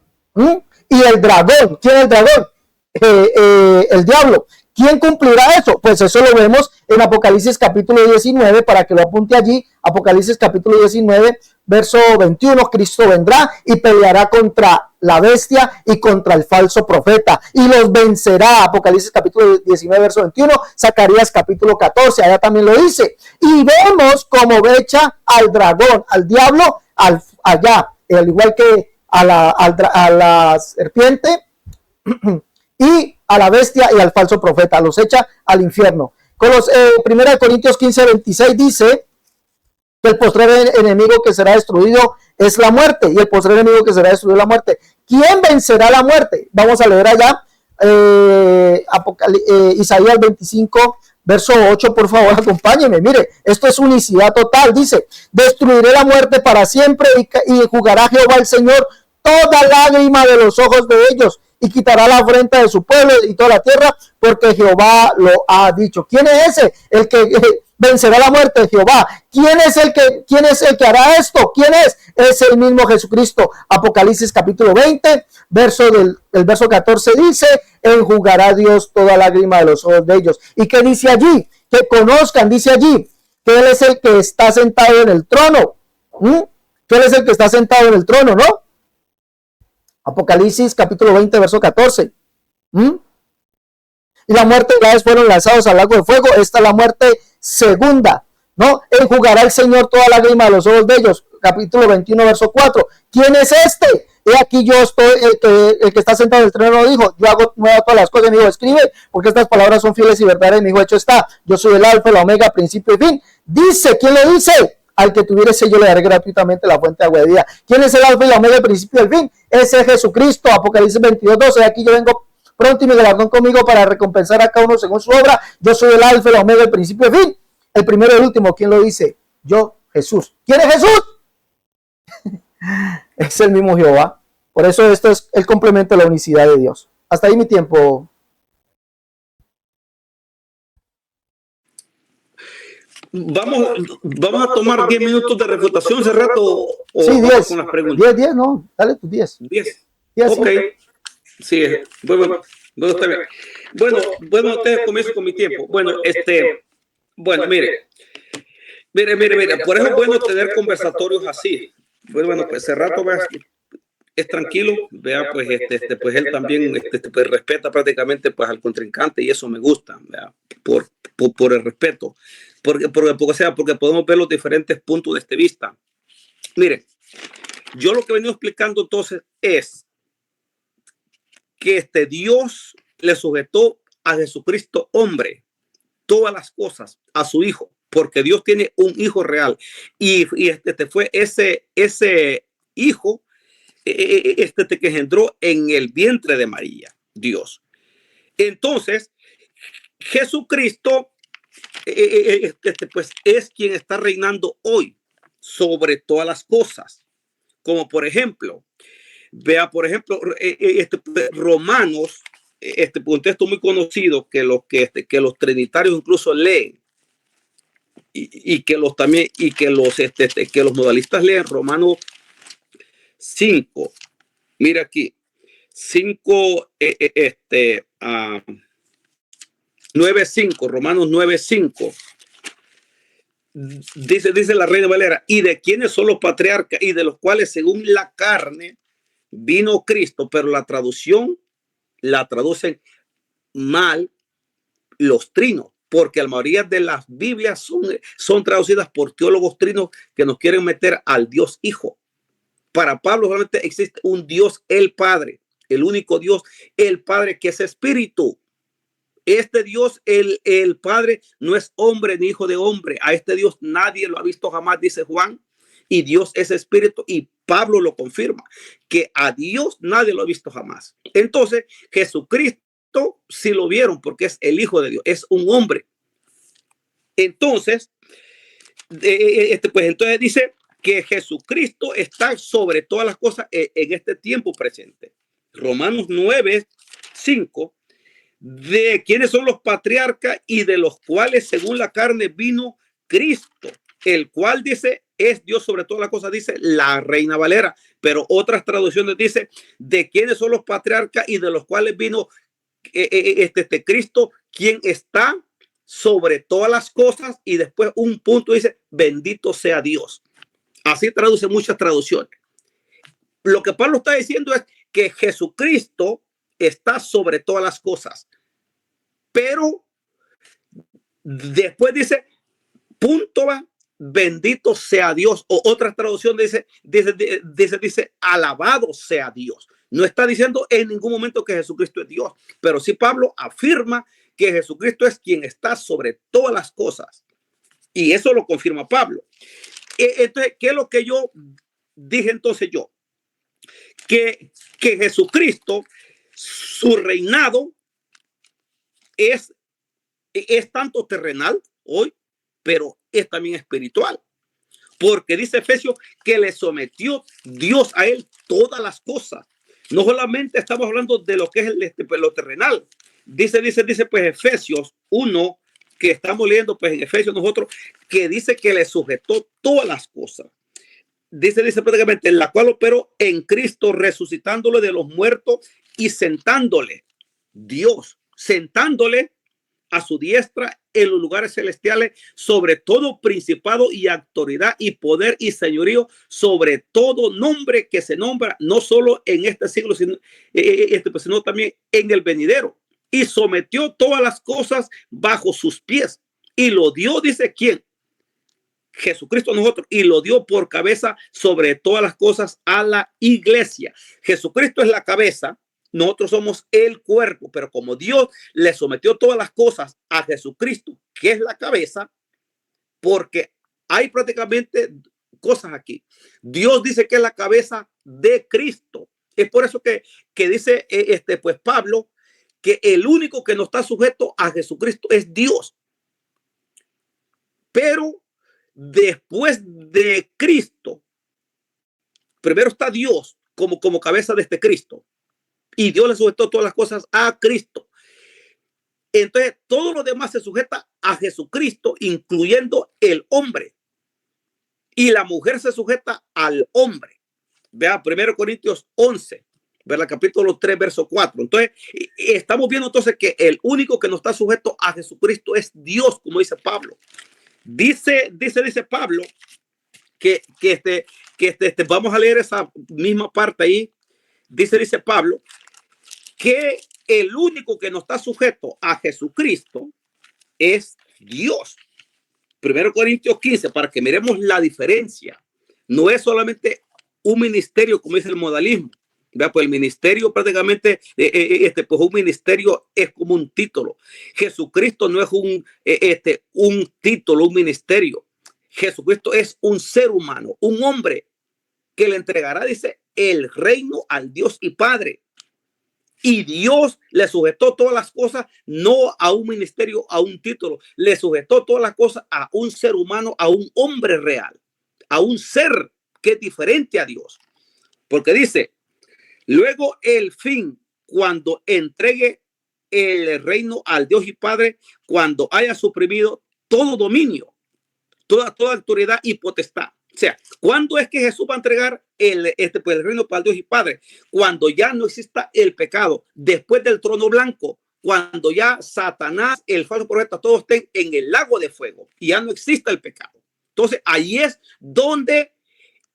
Y el dragón, ¿quién es el dragón? El diablo. ¿Quién cumplirá eso? Pues eso lo vemos en Apocalipsis capítulo 19, para que lo apunte allí. Apocalipsis capítulo 19, verso 21, Cristo vendrá y peleará contra la bestia y contra el falso profeta y los vencerá. Apocalipsis capítulo 19, verso 21, Zacarías capítulo 14, allá también lo dice. Y vemos cómo echa al dragón, al diablo, allá, al igual que a la serpiente y a la bestia y al falso profeta, los echa al infierno. Con los 1 Corintios 15:26 dice que el postrer enemigo que será destruido es la muerte, y el postrer enemigo que será destruido es la muerte. ¿Quién vencerá la muerte? Vamos a leer allá Isaías 25 verso 8, por favor, acompáñenme. Mire, esto es unicidad total. Dice, destruiré la muerte para siempre, y jugará Jehová el Señor toda lágrima de los ojos de ellos, y quitará la afrenta de su pueblo y toda la tierra, porque Jehová lo ha dicho. ¿Quién es ese? El que vencerá la muerte, Jehová. ¿Quién es el que hará esto? ¿Quién es? Es el mismo Jesucristo. Apocalipsis capítulo 20, el verso 14 dice, enjugará Dios toda lágrima de los ojos de ellos. ¿Y qué dice allí? Que conozcan, dice allí, que Él es el que está sentado en el trono. Que Él es el que está sentado en el trono, ¿no? Apocalipsis capítulo 20, verso 14. Y la muerte y la Hades fueron lanzados al lago de fuego. Esta es la muerte segunda, ¿no? Enjugará el Señor toda lágrima de los ojos de ellos. Capítulo 21, verso 4. ¿Quién es este? He aquí yo estoy, el que está sentado en el trono dijo, yo hago nuevas todas las cosas. Me dijo, escribe, porque estas palabras son fieles y verdaderas. Me dijo, hecho está. Yo soy el alfa, la omega, principio y fin. Dice, ¿quién lo dice? Al que tuviere sello le daré gratuitamente la fuente de agua de vida. ¿Quién es el alfa y la omega, el principio y el fin? Ese es Jesucristo. Apocalipsis 22:12. Aquí yo vengo pronto y mi galardón conmigo para recompensar a cada uno según su obra. Yo soy el alfa y la omega, el principio y el fin. El primero y el último. ¿Quién lo dice? Yo, Jesús. ¿Quién es Jesús? Es el mismo Jehová. Por eso esto es el complemento de la unicidad de Dios. Hasta ahí mi tiempo. Vamos a tomar 10 minutos de refutación ese rato. O sí, 10. Con las preguntas. 10, no. Dale tus 10. 10. 10. Ok. Sí, bueno, está bien. Bueno, te comienzo con mi tiempo. Bueno, mire. Por eso es bueno tener conversatorios así. Bueno, pues ese rato es tranquilo, vea, pues pues él también pues respeta prácticamente pues al contrincante, y eso me gusta, vea, por el respeto, porque podemos ver los diferentes puntos de vista. Mire, yo lo que he venido explicando entonces es que Dios le sujetó a Jesucristo hombre todas las cosas, a su hijo, porque Dios tiene un hijo real, y fue ese hijo que engendró en el vientre de María, Dios. Entonces, Jesucristo pues es quien está reinando hoy sobre todas las cosas. Como por ejemplo, vea, por ejemplo, Romanos un texto muy conocido que los trinitarios incluso leen y que los también y que los modalistas leen. Romanos 5. Mira aquí, 5, 9:5, Romanos 9:5. Dice la Reina Valera, y de quiénes son los patriarcas y de los cuales según la carne vino Cristo, pero la traducción la traducen mal los trinos, porque la mayoría de las Biblias son traducidas por teólogos trinos que nos quieren meter al Dios Hijo. Para Pablo solamente existe un Dios, el Padre, el único Dios, el Padre, que es espíritu. Este Dios, el Padre, no es hombre ni hijo de hombre. A este Dios nadie lo ha visto jamás, dice Juan. Y Dios es espíritu, y Pablo lo confirma, que a Dios nadie lo ha visto jamás. Entonces, Jesucristo sí lo vieron porque es el Hijo de Dios, es un hombre. Entonces, entonces dice que Jesucristo está sobre todas las cosas en este tiempo presente. Romanos 9:5. De quiénes son los patriarcas y de los cuales según la carne vino Cristo, el cual dice es Dios sobre todas las cosas, dice la Reina Valera, pero otras traducciones dice de quiénes son los patriarcas y de los cuales vino Cristo, quien está sobre todas las cosas, y después un punto dice bendito sea Dios. Así traduce muchas traducciones. Lo que Pablo está diciendo es que Jesucristo está sobre todas las cosas, pero después dice punto va, bendito sea Dios, o otra traducción dice alabado sea Dios. No está diciendo en ningún momento que Jesucristo es Dios, pero sí Pablo afirma que Jesucristo es quien está sobre todas las cosas, y eso lo confirma Pablo. Entonces, ¿qué es lo que yo dije entonces yo? Que Jesucristo, su reinado es tanto terrenal hoy, pero es también espiritual, porque dice Efesios que le sometió Dios a él todas las cosas. No solamente estamos hablando de lo que es lo terrenal. Dice pues Efesios 1, que estamos leyendo pues en Efesios nosotros, que dice que le sujetó todas las cosas. Dice prácticamente, en la cual operó en Cristo, resucitándole de los muertos y sentándole, Dios, sentándole a su diestra en los lugares celestiales, sobre todo principado y autoridad y poder y señorío, sobre todo nombre que se nombra, no solo en este siglo, sino también en el venidero. Y sometió todas las cosas bajo sus pies. Y lo dio, dice, ¿quién? Jesucristo nosotros, y lo dio por cabeza sobre todas las cosas a la iglesia. Jesucristo es la cabeza, nosotros somos el cuerpo, pero como Dios le sometió todas las cosas a Jesucristo, que es la cabeza, porque hay prácticamente cosas aquí. Dios dice que es la cabeza de Cristo. Es por eso que dice pues Pablo, que el único que no está sujeto a Jesucristo es Dios. Pero después de Cristo, primero está Dios como cabeza de este Cristo, y Dios le sujetó todas las cosas a Cristo. Entonces todo lo demás se sujeta a Jesucristo, incluyendo el hombre, y la mujer se sujeta al hombre. Vea 1 Corintios 11, ¿verdad? Capítulo 3, verso 4. Entonces estamos viendo entonces que el único que no está sujeto a Jesucristo es Dios, como dice Pablo. Dice Pablo que vamos a leer esa misma parte ahí. Dice Pablo que el único que no está sujeto a Jesucristo es Dios. 1 Corintios 15, para que miremos la diferencia. No es solamente un ministerio, como dice el modalismo. ¿Verdad? Pues el ministerio prácticamente, pues un ministerio es como un título. Jesucristo no es un título, un ministerio. Jesucristo es un ser humano, un hombre que le entregará, dice, el reino al Dios y Padre. Y Dios le sujetó todas las cosas, no a un ministerio, a un título. Le sujetó todas las cosas a un ser humano, a un hombre real, a un ser que es diferente a Dios. Porque dice, luego el fin, cuando entregue el reino al Dios y Padre cuando haya suprimido todo dominio, toda autoridad y potestad. O sea, ¿cuándo es que Jesús va a entregar el reino para Dios y Padre? Cuando ya no exista el pecado, después del trono blanco, cuando ya Satanás, el falso profeta, todos estén en el lago de fuego y ya no exista el pecado. Entonces, ahí es donde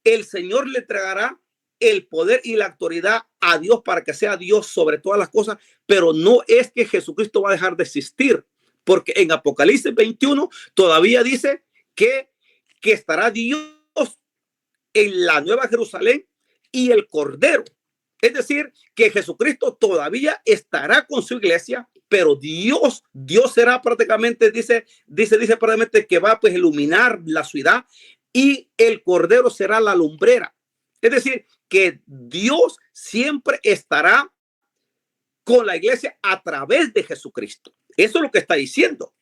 el Señor le entregará el poder y la autoridad a Dios para que sea Dios sobre todas las cosas, pero no es que Jesucristo va a dejar de existir, porque en Apocalipsis 21 todavía dice que estará Dios en la Nueva Jerusalén y el Cordero. Es decir, que Jesucristo todavía estará con su iglesia, pero Dios será prácticamente, dice prácticamente que va pues a iluminar la ciudad y el Cordero será la lumbrera. Es decir, que Dios siempre estará con la iglesia a través de Jesucristo. Eso es lo que está diciendo.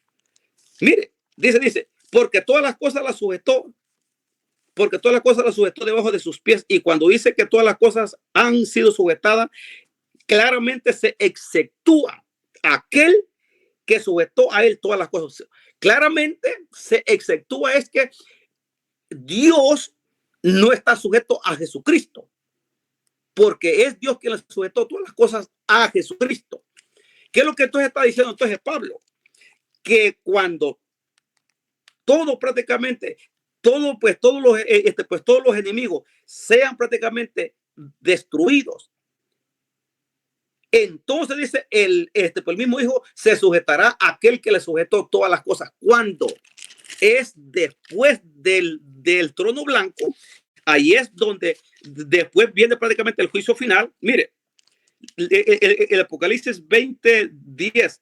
Mire, dice, porque todas las cosas las sujetó debajo de sus pies. Y cuando dice que todas las cosas han sido sujetadas, claramente se exceptúa aquel que sujetó a él todas las cosas. Claramente se exceptúa es que Dios no está sujeto a Jesucristo, porque es Dios quien le sujetó todas las cosas a Jesucristo. ¿Qué es lo que entonces está diciendo entonces Pablo? Que cuando todo prácticamente, todos los enemigos sean prácticamente destruidos, entonces dice el mismo Hijo se sujetará a aquel que le sujetó todas las cosas. Cuando es después del trono blanco, ahí es donde después viene prácticamente el juicio final. Mire, el Apocalipsis 20:10,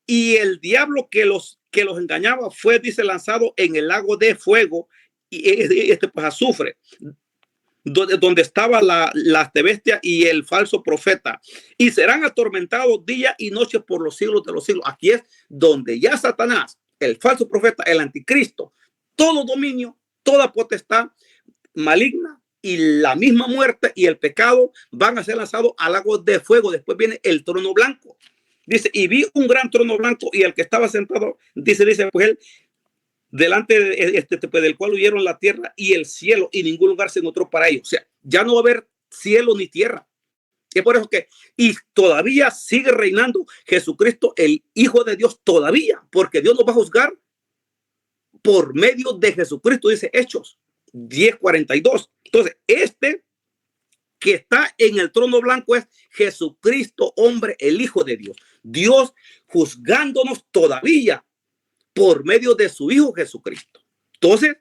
y el diablo que los engañaba fue, dice, lanzado en el lago de fuego y pues azufre, donde estaba la bestia y el falso profeta, y serán atormentados día y noche por los siglos de los siglos. Aquí es donde ya Satanás, el falso profeta, el anticristo, todo dominio, toda potestad maligna y la misma muerte y el pecado van a ser lanzados al lago de fuego. Después viene el trono blanco. Dice, y vi un gran trono blanco y el que estaba sentado, dice, pues él, delante del cual huyeron la tierra y el cielo, y ningún lugar se encontró para ellos. O sea, ya no va a haber cielo ni tierra. Es por eso que, y todavía sigue reinando Jesucristo, el Hijo de Dios, todavía, porque Dios nos va a juzgar por medio de Jesucristo, dice Hechos 10:42. Entonces, que está en el trono blanco es Jesucristo, hombre, el Hijo de Dios. Dios juzgándonos todavía por medio de su Hijo Jesucristo. Entonces,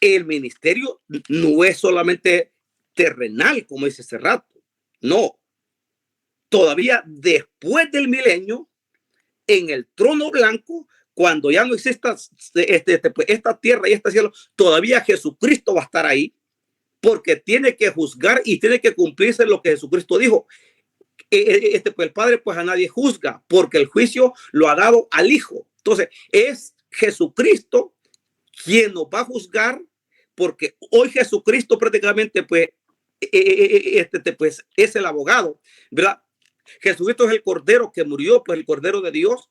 el ministerio no es solamente terrenal, como dice hace rato. No. Todavía después del milenio, en el trono blanco, cuando ya no exista esta tierra y este cielo, todavía Jesucristo va a estar ahí, porque tiene que juzgar y tiene que cumplirse lo que Jesucristo dijo. Pues el Padre pues a nadie juzga, porque el juicio lo ha dado al Hijo. Entonces es Jesucristo quien nos va a juzgar, porque hoy Jesucristo prácticamente pues es el abogado, ¿verdad? Jesucristo es el Cordero que murió, pues el Cordero de Dios,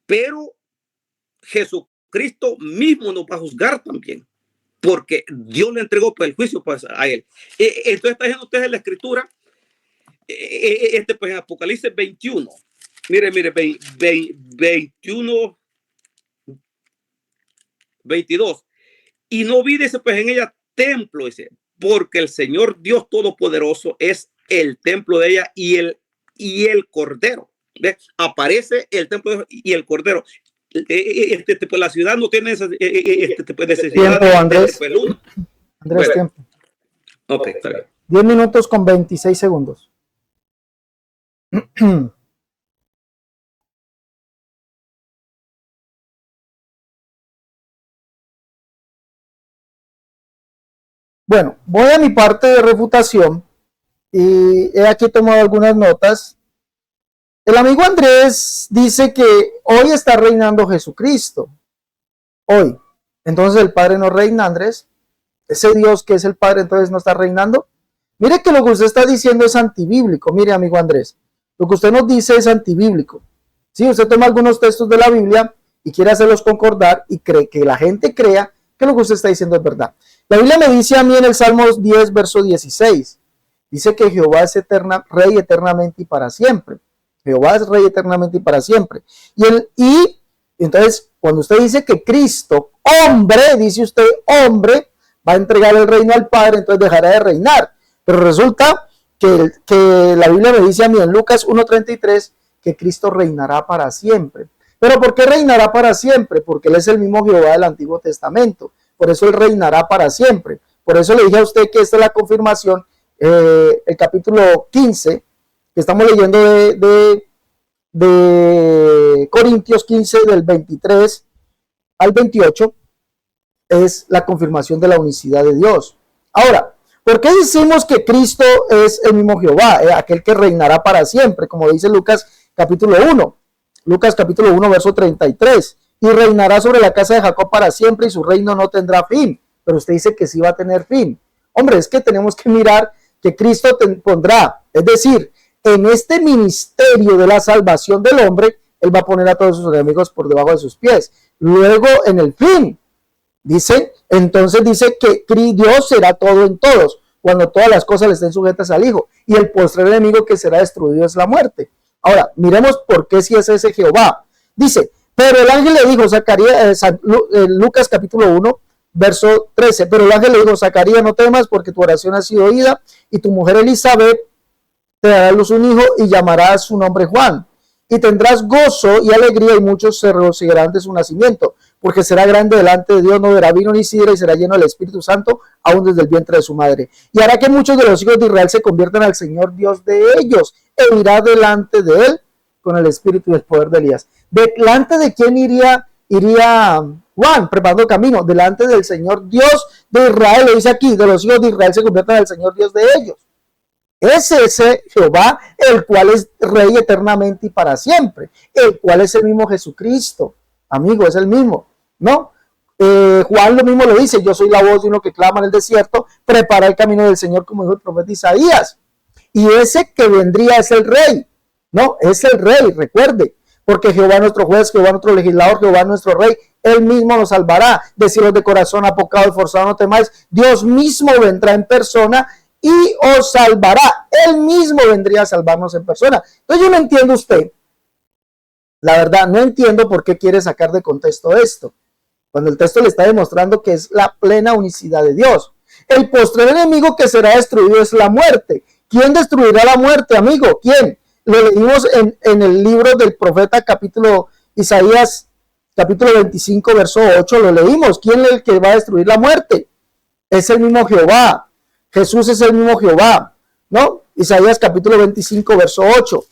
pero Jesucristo mismo nos va a juzgar también, porque Dios le entregó pues el juicio pues a él. Entonces está diciendo ustedes en la escritura, pues en Apocalipsis 21, mire, 21, 22, y no vi, dice, pues en ella templo, dice, porque el Señor Dios Todopoderoso es el templo de ella y el Cordero. ¿Ves? Aparece el templo y el Cordero. Pues la ciudad no tiene esa necesidad. Tiempo, Andrés. Andrés, bueno. Tiempo. Ok, está bien. 10 minutos con 26 segundos. Bueno, voy a mi parte de refutación y he aquí tomado algunas notas. El amigo Andrés dice que hoy está reinando Jesucristo. Hoy. Entonces el Padre no reina, Andrés. Ese Dios que es el Padre entonces no está reinando. Mire que lo que usted está diciendo es antibíblico. Mire, amigo Andrés, lo que usted nos dice es antibíblico. Si usted toma algunos textos de la Biblia y quiere hacerlos concordar y cree que la gente crea que lo que usted está diciendo es verdad. La Biblia me dice a mí en el Salmo 10, verso 16, dice que Jehová es rey eternamente y para siempre. Jehová es rey eternamente y para siempre. Y entonces, cuando usted dice que Cristo, hombre, dice usted, hombre, va a entregar el reino al Padre, entonces dejará de reinar. Pero resulta que la Biblia me dice a mí en Lucas 1:33 que Cristo reinará para siempre. ¿Pero por qué reinará para siempre? Porque Él es el mismo Jehová del Antiguo Testamento. Por eso Él reinará para siempre. Por eso le dije a usted que esta es la confirmación, el capítulo 15, que estamos leyendo de Corintios 15, del 23 al 28, es la confirmación de la unicidad de Dios. Ahora, ¿por qué decimos que Cristo es el mismo Jehová, aquel que reinará para siempre? Como dice Lucas capítulo 1. Lucas capítulo 1, verso 33. Y reinará sobre la casa de Jacob para siempre y su reino no tendrá fin. Pero usted dice que sí va a tener fin. Hombre, es que tenemos que mirar que Cristo pondrá, es decir, en este ministerio de la salvación del hombre, Él va a poner a todos sus enemigos por debajo de sus pies. Luego, en el fin, entonces dice que Dios será todo en todos, cuando todas las cosas le estén sujetas al Hijo. Y el postrer enemigo que será destruido es la muerte. Ahora, miremos por qué si es ese Jehová. Dice, pero el ángel le dijo, Lucas capítulo 1, verso 13, pero el ángel le dijo, Zacarías, no temas porque tu oración ha sido oída y tu mujer Elizabeth te dará a luz un hijo y llamarás su nombre Juan. Y tendrás gozo y alegría y muchos se regocijarán de su nacimiento, porque será grande delante de Dios, no verá vino ni sidra y será lleno del Espíritu Santo aún desde el vientre de su madre. Y hará que muchos de los hijos de Israel se conviertan al Señor Dios de ellos e irá delante de él con el Espíritu y el poder de Elías. ¿Delante de quién iría Juan preparando camino? Delante del Señor Dios de Israel, lo dice aquí, de los hijos de Israel se conviertan al Señor Dios de ellos. Es ese Jehová, el cual es rey eternamente y para siempre, el cual es el mismo Jesucristo, amigo, es el mismo, ¿no? Juan lo mismo lo dice, yo soy la voz de uno que clama en el desierto, prepara el camino del Señor, como dijo el profeta Isaías. Y ese que vendría es el rey, ¿no? Es el rey, recuerde, porque Jehová nuestro juez, Jehová nuestro legislador, Jehová nuestro rey, él mismo nos salvará. Deciros de corazón apocado y forzado, no temáis, Dios mismo vendrá en persona y os salvará. Él mismo vendría a salvarnos en persona. Entonces yo no entiendo usted, la verdad, no entiendo por qué quiere sacar de contexto esto, cuando el texto le está demostrando que es la plena unicidad de Dios. El postrer enemigo que será destruido es la muerte. ¿Quién destruirá la muerte, amigo? ¿Quién? Lo leímos en el libro del profeta Isaías, capítulo 25, verso 8, lo leímos. ¿Quién es el que va a destruir la muerte? Es el mismo Jehová. Jesús es el mismo Jehová, ¿no? Isaías capítulo 25, verso 8.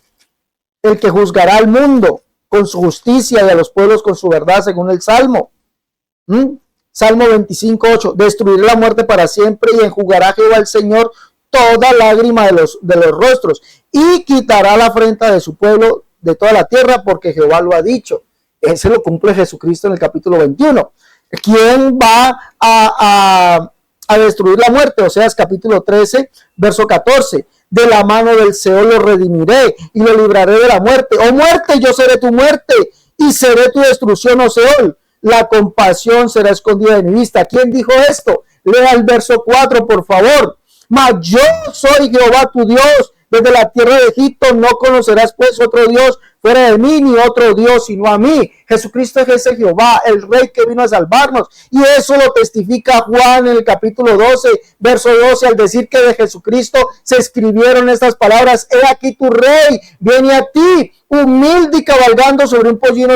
El que juzgará al mundo con su justicia y a los pueblos con su verdad, según el Salmo. Salmo 25, 8. Destruirá la muerte para siempre y enjugará Jehová el Señor toda lágrima de los rostros y quitará la afrenta de su pueblo de toda la tierra, porque Jehová lo ha dicho. Ese lo cumple Jesucristo en el capítulo 21. ¿Quién va a destruir la muerte? Oseas capítulo 13, verso 14. De la mano del Seol lo redimiré y lo libraré de la muerte. Oh muerte, yo seré tu muerte y seré tu destrucción, oh Seol. La compasión será escondida de mi vista. ¿Quién dijo esto? Lea el verso 4, por favor. Mas yo soy Jehová tu Dios. Desde la tierra de Egipto no conocerás pues otro Dios fuera de mí, ni otro Dios sino a mí. Jesucristo es ese Jehová, el Rey que vino a salvarnos. Y eso lo testifica Juan en el capítulo 12, verso 12, al decir que de Jesucristo se escribieron estas palabras: he aquí tu Rey, viene a ti, humilde y cabalgando sobre un pollino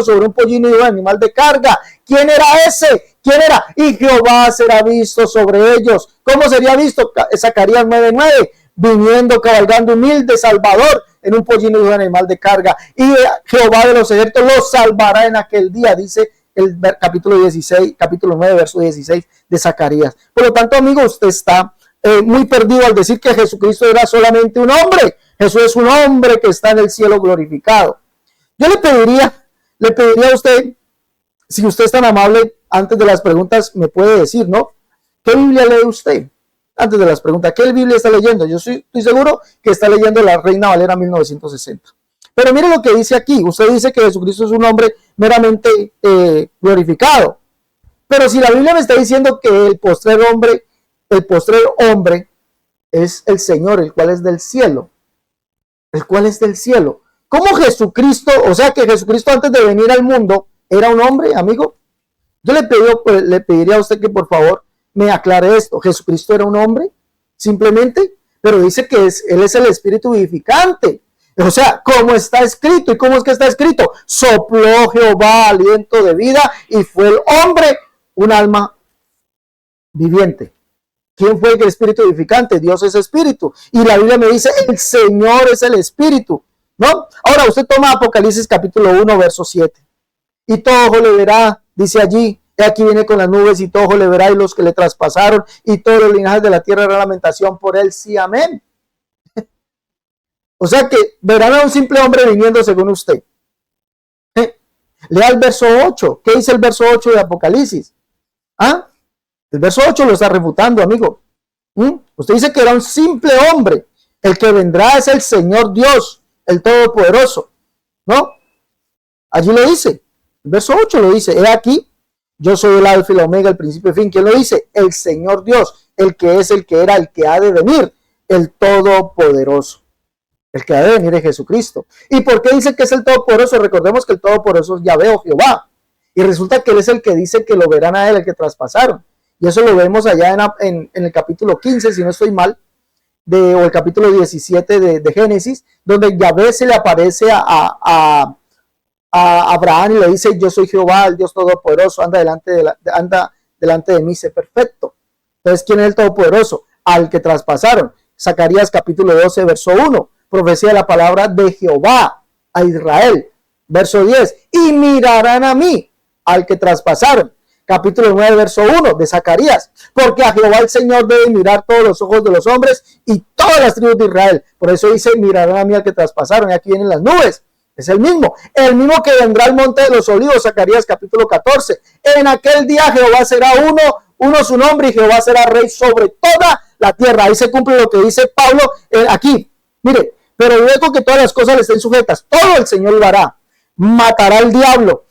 y un animal de carga. ¿Quién era ese? ¿Quién era? Y Jehová será visto sobre ellos. ¿Cómo sería visto? Zacarías 9:9. Viniendo, cabalgando, humilde, salvador, en un pollino y un animal de carga. Y Jehová de los ejércitos los salvará en aquel día, dice el capítulo 9, verso 16 de Zacarías. Por lo tanto, amigo, usted está muy perdido al decir que Jesucristo era solamente un hombre. Jesús es un hombre que está en el cielo glorificado. Yo le pediría a usted, si usted es tan amable, antes de las preguntas me puede decir, ¿no? ¿Qué Biblia lee usted? Antes de las preguntas, ¿qué Biblia está leyendo? Yo estoy seguro que está leyendo la Reina Valera 1960. Pero mire lo que dice aquí. Usted dice que Jesucristo es un hombre meramente glorificado. Pero si la Biblia me está diciendo que el postrer hombre es el Señor, el cual es del cielo. El cual es del cielo. ¿Cómo Jesucristo, o sea que Jesucristo antes de venir al mundo era un hombre, amigo? Yo le pediría a usted que por favor me aclare esto. ¿Jesucristo era un hombre? Simplemente, pero dice que Él es el Espíritu vivificante. O sea, como está escrito. ¿Y cómo es que está escrito? Sopló Jehová aliento de vida y fue el hombre un alma viviente. ¿Quién fue el Espíritu vivificante? Dios es Espíritu. Y la Biblia me dice, el Señor es el Espíritu. ¿No? Ahora usted toma Apocalipsis capítulo 1, verso 7. Y todo ojo le verá, dice allí, aquí viene con las nubes y todo ojo le verá y los que le traspasaron y todos los linajes de la tierra harán lamentación por él, sí, amén. O sea que verán a un simple hombre viniendo según usted. Lea el verso 8. ¿Qué dice el verso 8 de Apocalipsis? ¿Ah? El verso 8 lo está refutando, amigo. Usted dice que era un simple hombre. El que vendrá es el Señor Dios, el Todopoderoso. ¿No? Allí lo dice. El verso 8 lo dice. He aquí, yo soy el alfa y la omega, el principio y fin. ¿Quién lo dice? El Señor Dios, el que es, el que era, el que ha de venir, el Todopoderoso. El que ha de venir es Jesucristo. ¿Y por qué dice que es el Todopoderoso? Recordemos que el Todopoderoso es Yahvé o Jehová. Y resulta que Él es el que dice que lo verán a Él, el que traspasaron. Y eso lo vemos allá en el capítulo 15, si no estoy mal, o el capítulo 17 de Génesis, donde Yahvé se le aparece a Abraham y le dice, yo soy Jehová, el Dios Todopoderoso, anda delante de mí, sé perfecto. Entonces, ¿quién es el Todopoderoso? Al que traspasaron. Zacarías capítulo 12, verso 1. Profecía de la palabra de Jehová a Israel. Verso 10. Y mirarán a mí, al que traspasaron. Capítulo 9, verso 1 de Zacarías. Porque a Jehová el Señor debe mirar todos los ojos de los hombres y todas las tribus de Israel. Por eso dice, mirarán a mí al que traspasaron. Y aquí vienen las nubes. Es el mismo que vendrá al monte de los olivos, Zacarías capítulo 14. En aquel día Jehová será uno su nombre, y Jehová será rey sobre toda la tierra. Ahí se cumple lo que dice Pablo aquí. Mire, pero luego que todas las cosas le estén sujetas, todo el Señor lo hará. Matará al diablo,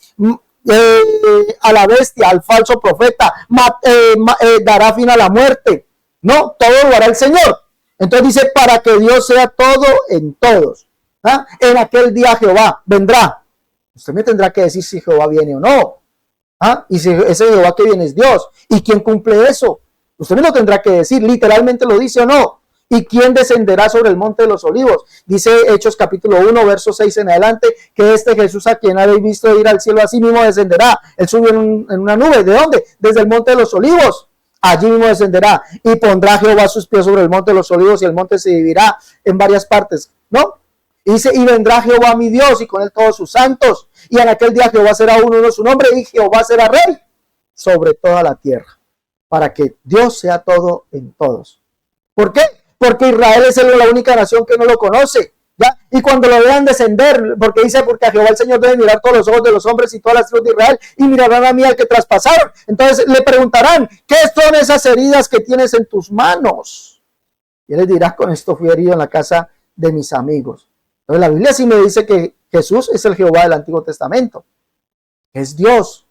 a la bestia, al falso profeta, dará fin a la muerte. No, todo lo hará el Señor. Entonces dice, para que Dios sea todo en todos. ¿Ah? En aquel día Jehová vendrá. Usted me tendrá que decir si Jehová viene o no. ¿Ah? Y si ese Jehová que viene es Dios. ¿Y quién cumple eso? Usted me lo tendrá que decir. Literalmente lo dice o no. ¿Y quién descenderá sobre el monte de los olivos? Dice Hechos capítulo 1, verso 6 en adelante, que este Jesús a quien habéis visto ir al cielo, así mismo descenderá. Él subió en una nube. ¿De dónde? Desde el monte de los olivos. Allí mismo descenderá. Y pondrá Jehová sus pies sobre el monte de los olivos, y el monte se dividirá en varias partes. ¿No? Y dice, y vendrá Jehová mi Dios, y con él todos sus santos. Y en aquel día Jehová será uno su nombre, y Jehová será rey sobre toda la tierra. Para que Dios sea todo en todos. ¿Por qué? Porque Israel es la única nación que no lo conoce. ¿Ya? Y cuando lo vean descender, porque dice, porque a Jehová el Señor debe mirar todos los ojos de los hombres y todas las tribus de Israel, y mirarán a mí al que traspasaron. Entonces le preguntarán, ¿qué son esas heridas que tienes en tus manos? Y él les dirá, con esto fui herido en la casa de mis amigos. Entonces la Biblia sí me dice que Jesús es el Jehová del Antiguo Testamento. Es Dios.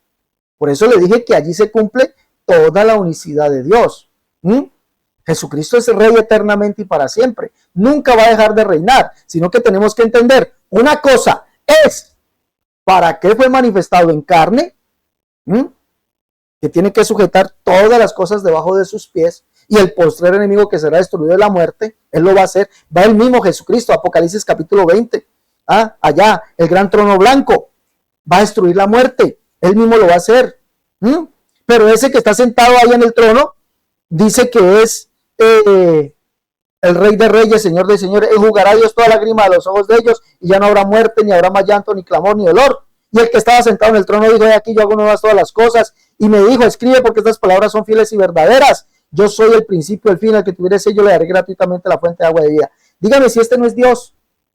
Por eso le dije que allí se cumple toda la unicidad de Dios. Jesucristo es rey eternamente y para siempre. Nunca va a dejar de reinar, sino que tenemos que entender una cosa es para qué fue manifestado en carne, que tiene que sujetar todas las cosas debajo de sus pies, y el postrer enemigo que será destruido de la muerte, él lo va a hacer. Va el mismo Jesucristo, Apocalipsis capítulo 20. Allá, el gran trono blanco va a destruir la muerte. Él mismo lo va a hacer. Pero ese que está sentado ahí en el trono, dice que es el rey de reyes, señor de señores. Él jugará a Dios toda lágrima de los ojos de ellos, y ya no habrá muerte, ni habrá más llanto, ni clamor, ni dolor. Y el que estaba sentado en el trono dijo, aquí yo hago nuevas todas las cosas. Y me dijo, escribe, porque estas palabras son fieles y verdaderas. Yo soy el principio, el fin, al que tuviera sello le daré gratuitamente la fuente de agua de vida. Dígame si este no es Dios.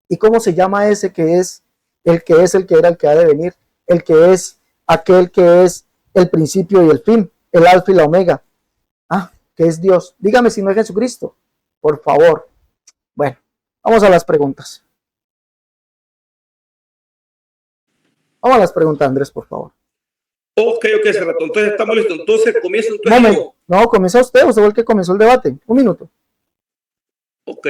¿Y cómo se llama ese que es, el que era, el que ha de venir? El que es aquel que es el principio y el fin, el alfa y la omega. Que es Dios. Dígame si no es Jesucristo, por favor. Bueno, vamos a las preguntas. Vamos a las preguntas, Andrés, por favor. Ok, hace rato. Entonces estamos listos. Entonces comienza entonces yo. No, comienza usted fue el que comenzó el debate. Un minuto. Ok.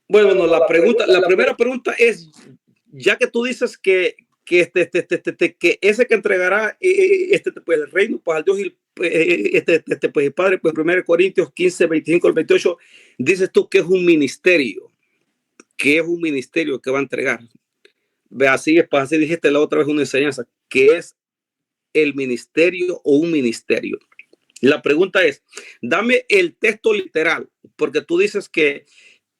Bueno, la primera pregunta es, ya que tú dices que que ese que entregará pues, el reino pues al Dios y pues el Padre, pues 1 Corintios 15, 25 al 28, dices tú que es un ministerio, que va a entregar. Ve, así es, pues así dijiste la otra vez una enseñanza, que es el ministerio o un ministerio. La pregunta es, dame el texto literal, porque tú dices que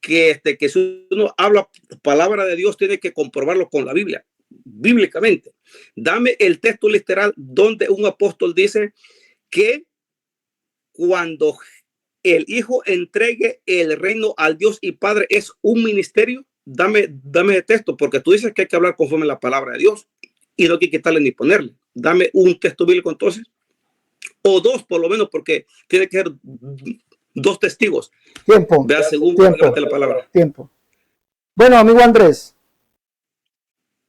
si uno habla palabra de Dios tiene que comprobarlo con la Biblia, bíblicamente. Dame el texto literal donde un apóstol dice que cuando el Hijo entregue el reino al Dios y Padre es un ministerio. Dame el texto, porque tú dices que hay que hablar conforme a la palabra de Dios y no hay que quitarle ni ponerle. Dame un texto bíblico entonces, o dos por lo menos, porque tiene que ser dos testigos. Tiempo. Vea según la palabra. Tiempo. Bueno, amigo Andrés,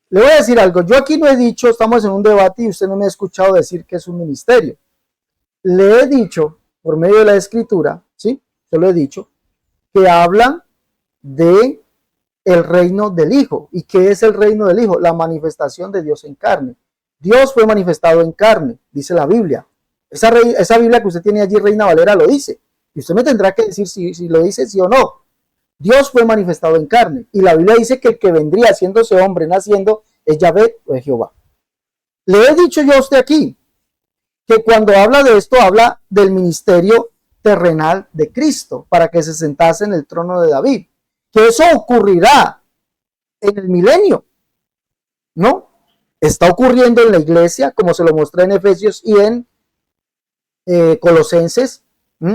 le voy a decir algo. Yo aquí no he dicho, estamos en un debate y usted no me ha escuchado decir que es un ministerio. Le he dicho, por medio de la escritura, ¿sí? Yo lo he dicho, que habla de el reino del Hijo. ¿Y qué es el reino del Hijo? La manifestación de Dios en carne. Dios fue manifestado en carne, dice la Biblia. Esa Biblia que usted tiene allí, Reina Valera, lo dice. Y usted me tendrá que decir si lo dice sí o no. Dios fue manifestado en carne. Y la Biblia dice que el que vendría haciéndose hombre, naciendo, es Yahvé o es Jehová. Le he dicho yo a usted aquí que cuando habla de esto, habla del ministerio terrenal de Cristo, para que se sentase en el trono de David. Que eso ocurrirá en el milenio, ¿no? Está ocurriendo en la iglesia, como se lo mostré en Efesios y en Colosenses.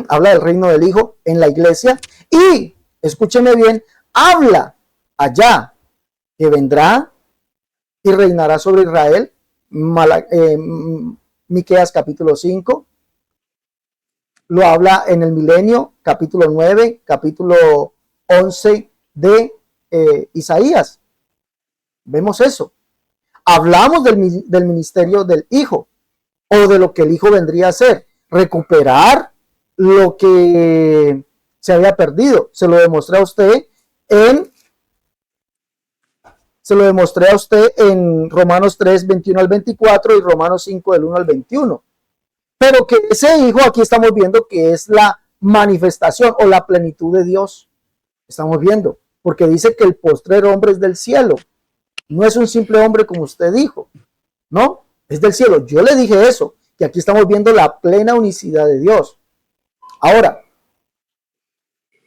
Habla del reino del Hijo en la iglesia. Y, escúcheme bien, habla allá que vendrá y reinará sobre Israel. Miqueas capítulo 5. Lo habla en el milenio, capítulo 9, capítulo 11 de Isaías. Vemos eso. Hablamos del ministerio del Hijo, o de lo que el Hijo vendría a hacer, recuperar lo que se había perdido. Se lo demostré a usted en Romanos 3, 21 al 24 y Romanos 5, del 1 al 21. Pero que ese Hijo aquí estamos viendo que es la manifestación o la plenitud de Dios. Estamos viendo, porque dice que el postrer hombre es del cielo. No es un simple hombre como usted dijo, ¿no? Es del cielo. Yo le dije eso, que aquí estamos viendo la plena unicidad de Dios. Ahora,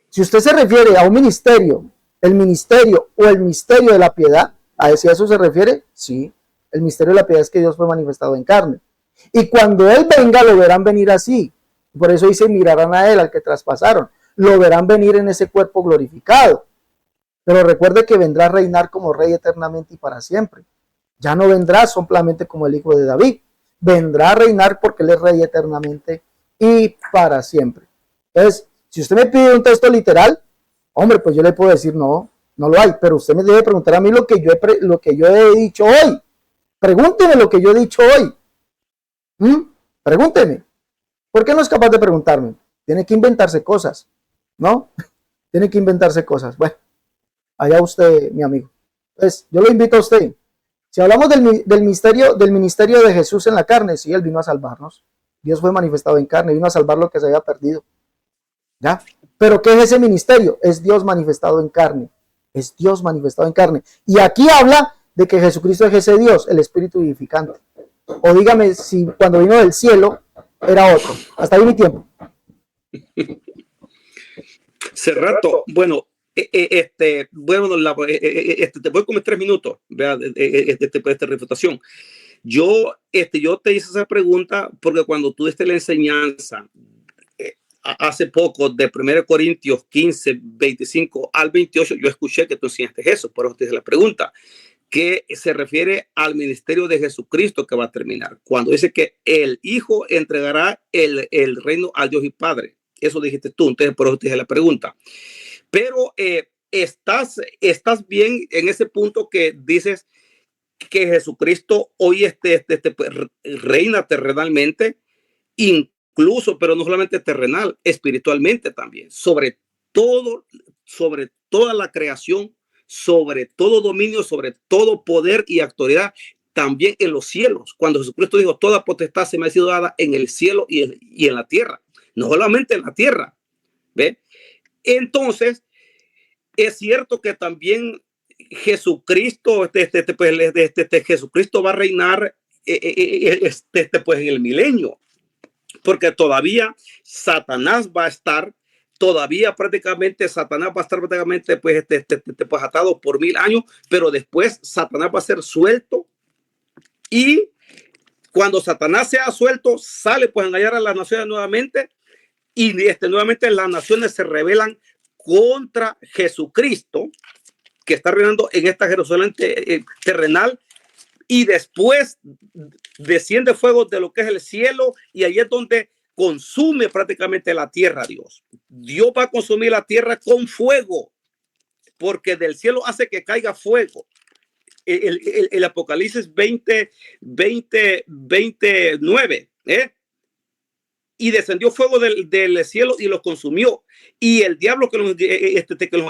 si usted se refiere a un ministerio, el ministerio o el misterio de la piedad, ¿a eso se refiere? Sí, el misterio de la piedad es que Dios fue manifestado en carne. Y cuando Él venga, lo verán venir así. Por eso dice, mirarán a Él, al que traspasaron. Lo verán venir en ese cuerpo glorificado. Pero recuerde que vendrá a reinar como rey eternamente y para siempre. Ya no vendrá solamente como el hijo de David. Vendrá a reinar porque Él es rey eternamente y para siempre. Entonces, si usted me pide un texto literal, hombre, pues yo le puedo decir no lo hay. Pero usted me debe preguntar a mí lo que yo he dicho hoy. Pregúnteme lo que yo he dicho hoy. Pregúnteme. ¿Por qué no es capaz de preguntarme? Tiene que inventarse cosas, ¿no? Tiene que inventarse cosas. Bueno, allá usted, mi amigo. Pues yo lo invito a usted. Si hablamos del ministerio de Jesús en la carne, sí, Él vino a salvarnos. Dios fue manifestado en carne, vino a salvar lo que se había perdido. ¿Ya? Pero ¿qué es ese ministerio? Es Dios manifestado en carne. Es Dios manifestado en carne. Y aquí habla de que Jesucristo es ese Dios, el Espíritu vivificante. O dígame si cuando vino del cielo era otro. Hasta ahí mi tiempo. Hace rato, bueno, te voy con mis 3 minutos, vea, esta refutación. Yo te hice esa pregunta porque cuando tú diste la enseñanza hace poco de 1 Corintios 15, 25 al 28, yo escuché que tú enseñaste eso, por eso te hice la pregunta, que se refiere al ministerio de Jesucristo que va a terminar. Cuando dice que el Hijo entregará el reino al Dios y Padre. Eso dijiste tú, entonces por eso te hice la pregunta. Pero estás bien en ese punto que dices que Jesucristo hoy pues, reina terrenalmente, incluso, pero no solamente terrenal, espiritualmente también, todo, sobre toda la creación, sobre todo dominio, sobre todo poder y autoridad, también en los cielos. Cuando Jesucristo dijo, toda potestad se me ha sido dada en el cielo y en la tierra, no solamente en la tierra, ¿ve? Entonces, es cierto que también Jesucristo, Jesucristo va a reinar pues en el milenio, porque todavía Satanás va a estar, todavía prácticamente Satanás va a estar prácticamente pues atado por 1000 años, pero después Satanás va a ser suelto, y cuando Satanás sea suelto, sale pues a engañar a las naciones nuevamente, y nuevamente las naciones se rebelan contra Jesucristo, que está reinando en esta Jerusalén terrenal, y después desciende fuego de lo que es el cielo, y ahí es donde consume prácticamente la tierra. Dios va a consumir la tierra con fuego, porque del cielo hace que caiga fuego. El Apocalipsis 29, y descendió fuego del cielo y los consumió, y el diablo que los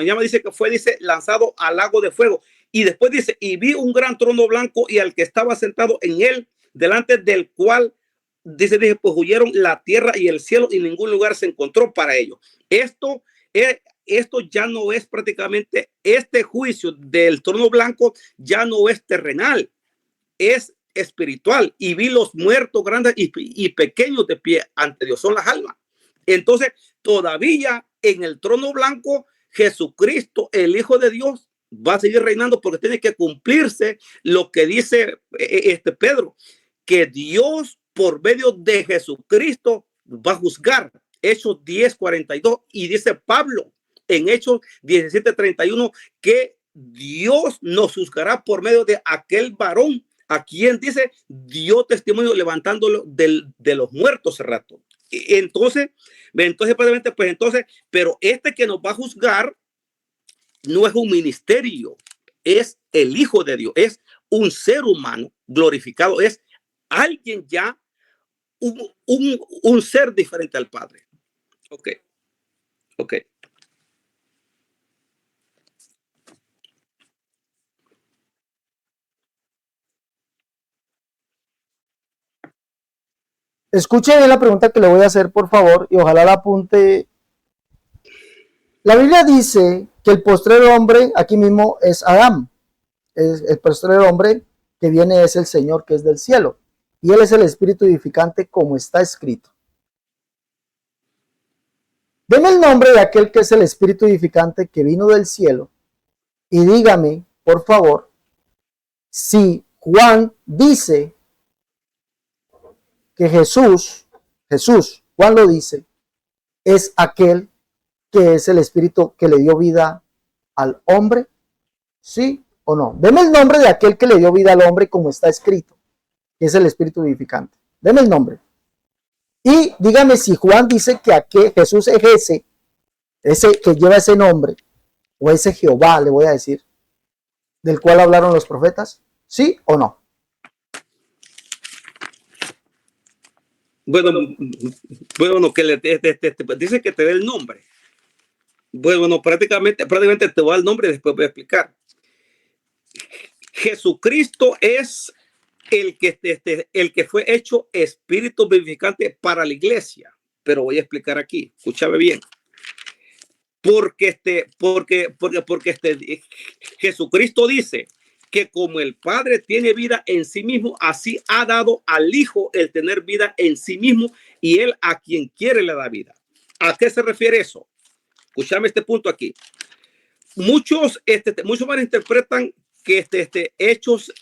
llama dice que fue lanzado al lago de fuego. Y después dice, y vi un gran trono blanco y al que estaba sentado en él, delante del cual dice pues huyeron la tierra y el cielo, y ningún lugar se encontró para ellos. Esto ya no es prácticamente, este juicio del trono blanco ya no es terrenal, es espiritual. Y vi los muertos grandes y pequeños de pie ante Dios, son las almas. Entonces, todavía en el trono blanco, Jesucristo, el Hijo de Dios, va a seguir reinando, porque tiene que cumplirse lo que dice Pedro, que Dios por medio de Jesucristo va a juzgar. Hechos 10:42, y dice Pablo en Hechos 17:31 que Dios nos juzgará por medio de aquel varón a quien dice dio testimonio levantándolo de los muertos hace rato. Entonces, pero que nos va a juzgar no es un ministerio, es el Hijo de Dios, es un ser humano glorificado, es alguien ya, un ser diferente al Padre. Ok. Escuche bien la pregunta que le voy a hacer, por favor, y ojalá la apunte. La Biblia dice que el postrero hombre, aquí mismo, es Adán. El postrero hombre que viene es el Señor, que es del cielo. Y Él es el Espíritu vivificante, como está escrito. Deme el nombre de aquel que es el Espíritu vivificante que vino del cielo. Y dígame, por favor, si Juan dice que Jesús, Juan lo dice, es aquel que es el Espíritu que le dio vida al hombre, ¿sí o no? Deme el nombre de aquel que le dio vida al hombre, como está escrito, que es el Espíritu vivificante. Deme el nombre. Y dígame si Juan dice que Jesús es ese que lleva ese nombre, o ese Jehová, le voy a decir, del cual hablaron los profetas, ¿sí o no? Bueno, que dice que te dé el nombre. Bueno, prácticamente te va el nombre y después voy a explicar. Jesucristo es el que fue hecho Espíritu vivificante para la iglesia. Pero voy a explicar aquí. Escúchame bien. Porque Jesucristo dice que como el Padre tiene vida en sí mismo, así ha dado al Hijo el tener vida en sí mismo, y Él a quien quiere le da vida. ¿A qué se refiere eso? Escúchame este punto aquí. Muchos malinterpretan que Hechos,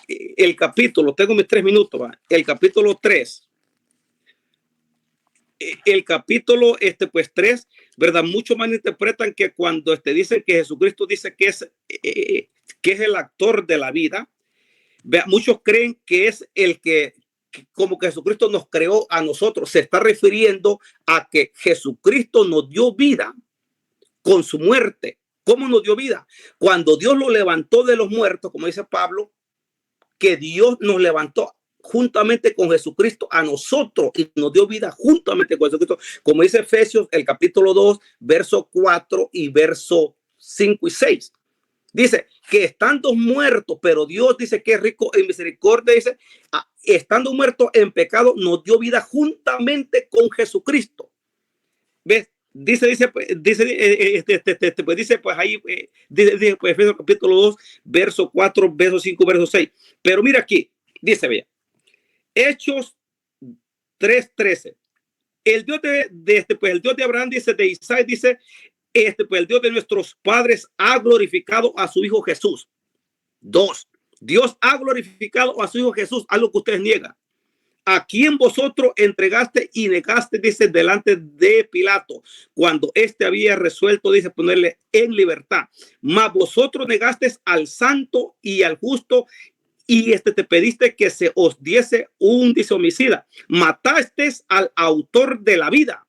el capítulo, tengo mis 3 minutos, ¿va? El capítulo 3. El capítulo 3, ¿verdad? Muchos malinterpretan que cuando dicen que Jesucristo dice que es el actor de la vida, muchos creen que es el que, como que Jesucristo nos creó a nosotros. Se está refiriendo a que Jesucristo nos dio vida con su muerte, ¿Cómo nos dio vida? Cuando Dios lo levantó de los muertos, como dice Pablo, que Dios nos levantó juntamente con Jesucristo a nosotros y nos dio vida juntamente con Jesucristo, como dice Efesios, el capítulo 2, verso 4 y verso 5 y 6. Dice que estando muertos, pero Dios dice que es rico en misericordia, dice, estando muertos en pecado, nos dio vida juntamente con Jesucristo. ¿Ves? Dice, pues ahí, dice, pues, Efesios capítulo 2, verso 4, verso 5, verso 6. Pero mira aquí, dice, vea, Hechos 3:13. El Dios pues el Dios de Abraham, dice, de Isaac, dice, pues el Dios de nuestros padres ha glorificado a su hijo Jesús. 2. Dios ha glorificado a su hijo Jesús, algo que ustedes niegan, a quien vosotros entregaste y negaste, dice, delante de Pilato, cuando éste había resuelto, dice, ponerle en libertad. Mas vosotros negasteis al santo y al justo, y te pediste que se os diese un, dice, homicida. Matasteis al autor de la vida.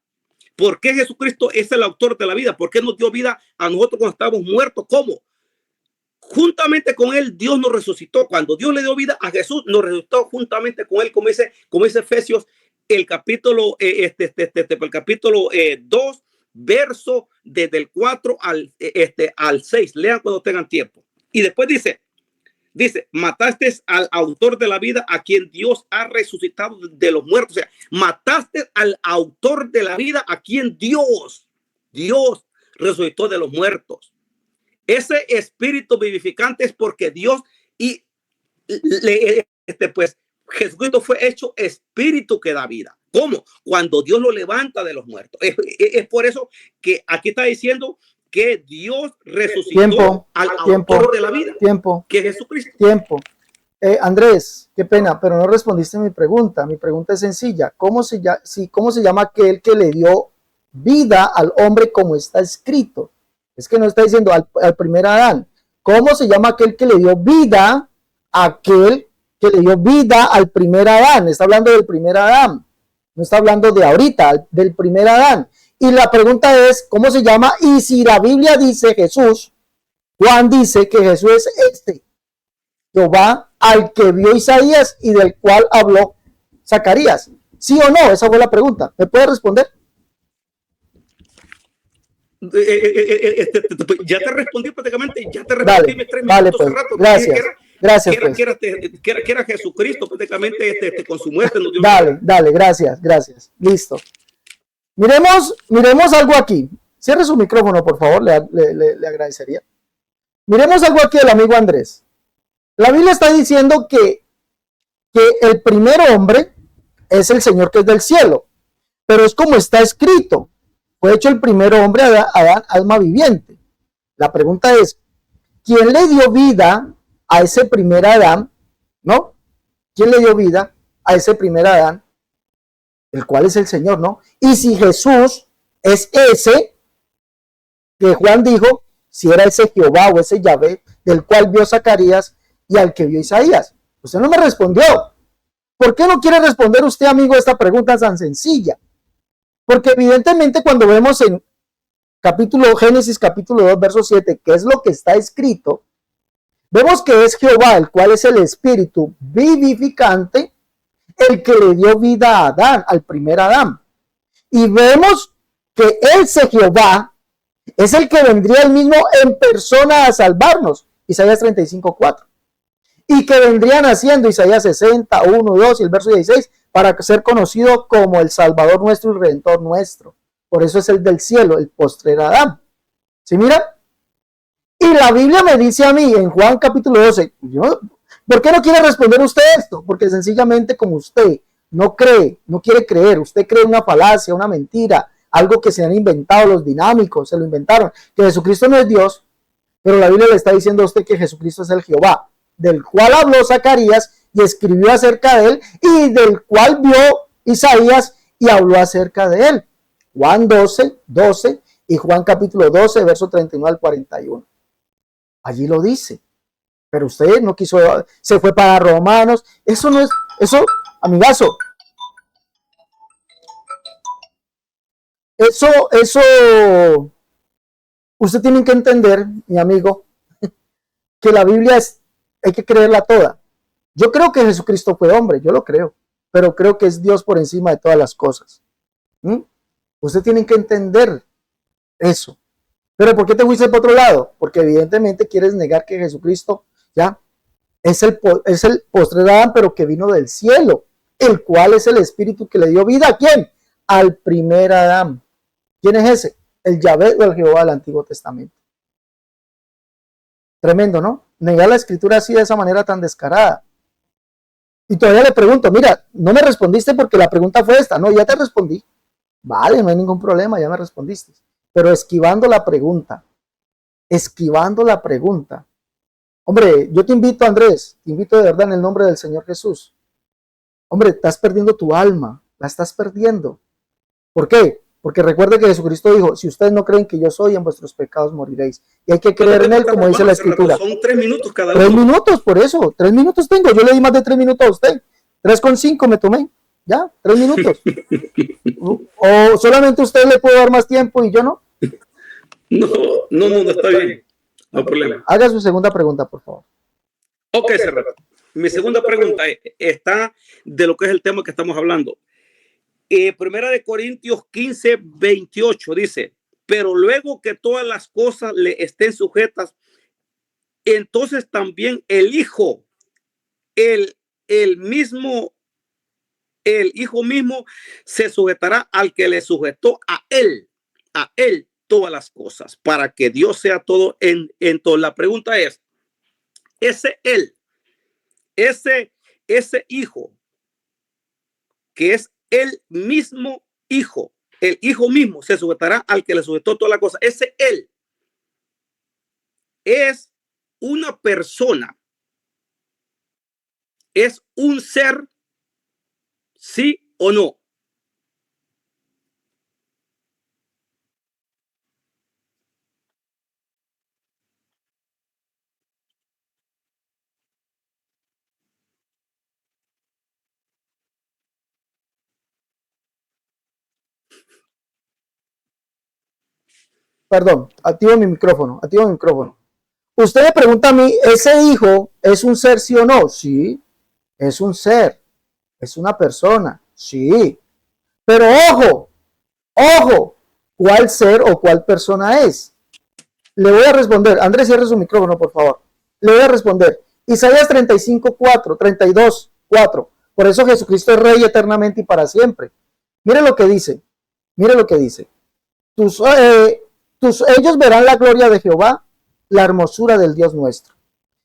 ¿Por qué Jesucristo es el autor de la vida? ¿Por qué nos dio vida a nosotros cuando estábamos muertos? ¿Cómo? Juntamente con él, Dios nos resucitó. Cuando Dios le dio vida a Jesús, nos resucitó juntamente con él, como dice Efesios, el capítulo, el capítulo 2, verso desde el 4 al 6. Lean cuando tengan tiempo. Y después dice, mataste al autor de la vida, a quien Dios ha resucitado de los muertos. O sea, mataste al autor de la vida, a quien Dios resucitó de los muertos. Ese espíritu vivificante es porque Dios pues Jesucristo fue hecho espíritu que da vida. ¿Cómo? Cuando Dios lo levanta de los muertos. Es por eso que aquí está diciendo que Dios resucitó al autor de la vida, que es Jesucristo. Andrés, qué pena, pero no respondiste a mi pregunta. Mi pregunta es sencilla. ¿Cómo se llama aquel que le dio vida al hombre como está escrito? Es que no está diciendo al primer Adán. ¿Cómo se llama aquel que le dio vida a aquel que le dio vida al primer Adán? Está hablando del primer Adán. No está hablando de ahorita, del primer Adán. Y la pregunta es, ¿cómo se llama? Y si la Biblia dice Jesús, Juan dice que Jesús es Jehová al que vio Isaías y del cual habló Zacarías. ¿Sí o no? Esa fue la pregunta. ¿Me puede responder? Ya te respondí prácticamente, ya te respondí mis 3 minutos pues, hace rato. Gracias. Que era Jesucristo prácticamente con su muerte. Dale, gracias. Listo. Miremos algo aquí. Cierre su micrófono, por favor, le agradecería. Miremos algo aquí del amigo Andrés. La Biblia está diciendo que el primer hombre es el Señor que es del cielo, pero es como está escrito. Fue hecho el primer hombre, Adán, alma viviente. La pregunta es, ¿quién le dio vida a ese primer Adán? ¿No? ¿Quién le dio vida a ese primer Adán? El cual es el Señor, ¿no? Y si Jesús es ese que Juan dijo, si era ese Jehová o ese Yahvé, del cual vio Zacarías y al que vio Isaías. Usted no me respondió. ¿Por qué no quiere responder usted, amigo, esta pregunta tan sencilla? Porque evidentemente cuando vemos en Génesis capítulo 2, verso 7, que es lo que está escrito, vemos que es Jehová, el cual es el espíritu vivificante, el que le dio vida a Adán, al primer Adán. Y vemos que ese Jehová es el que vendría el mismo en persona a salvarnos, Isaías 35:4. Y que vendrían haciendo Isaías 60, 1, 2 y el verso 16, para ser conocido como el Salvador nuestro y Redentor nuestro. Por eso es el del cielo, el postrer Adán. ¿Sí mira? Y la Biblia me dice a mí en Juan capítulo 12, ¿por qué no quiere responder usted esto? Porque sencillamente como usted no cree, no quiere creer, usted cree una falacia, una mentira, algo que se han inventado los dinámicos, se lo inventaron, que Jesucristo no es Dios, pero la Biblia le está diciendo a usted que Jesucristo es el Jehová, del cual habló Zacarías y escribió acerca de él, y del cual vio Isaías y habló acerca de él. Juan 12 y Juan capítulo 12, verso 39 al 41. Allí lo dice. Pero usted no quiso, se fue para Romanos. Eso no es, eso, amigazo. Eso Usted tiene que entender, mi amigo, que la Biblia hay que creerla toda. Yo creo que Jesucristo fue hombre, yo lo creo, pero creo que es Dios por encima de todas las cosas. Usted tiene que entender eso. Pero ¿por qué te fuiste por otro lado? Porque evidentemente quieres negar que Jesucristo ya es el postrer Adán, pero que vino del cielo, el cual es el espíritu que le dio vida. ¿A quién? Al primer Adán. ¿Quién es ese? El Yahvé o el Jehová del Antiguo Testamento. Tremendo, ¿no? Negar la escritura así de esa manera tan descarada. Y todavía le pregunto, mira, no me respondiste porque la pregunta fue esta. No, ya te respondí. Vale, no hay ningún problema, ya me respondiste. Pero esquivando la pregunta. Hombre, yo te invito, Andrés, te invito de verdad en el nombre del Señor Jesús. Hombre, estás perdiendo tu alma, la estás perdiendo. ¿Por qué? Porque recuerde que Jesucristo dijo, si ustedes no creen que yo soy, en vuestros pecados moriréis. Y hay que creer en él, como dice la Escritura. Son 3 minutos cada uno. 3 minutos, por eso, 3 minutos tengo. Yo le di más de 3 minutos a usted. 3,5 me tomé. Ya, 3 minutos. O solamente usted le puede dar más tiempo y yo no. No, está bien. No hay problema. Haga su segunda pregunta, por favor. Ok, Serrano. Mi segunda pregunta está de lo que es el tema que estamos hablando. Primera de Corintios 15, 28 dice, pero luego que todas las cosas le estén sujetas, entonces también el Hijo, el Hijo mismo se sujetará al que le sujetó a él todas las cosas, para que Dios sea todo en todo. La pregunta es, ese Hijo, que es el mismo Hijo, el Hijo mismo se sujetará al que le sujetó todas las cosas. Ese él es una persona, es un ser, ¿sí o no? Perdón, activo mi micrófono. Usted me pregunta a mí, ¿ese hijo es un ser, sí o no? Sí, es un ser, es una persona, sí. Pero ojo, ¿cuál ser o cuál persona es? Le voy a responder, Andrés, cierre su micrófono, por favor. Le voy a responder, Isaías 35:4, 32:4. Por eso Jesucristo es rey eternamente y para siempre. Mire lo que dice. Ellos verán la gloria de Jehová, la hermosura del Dios nuestro.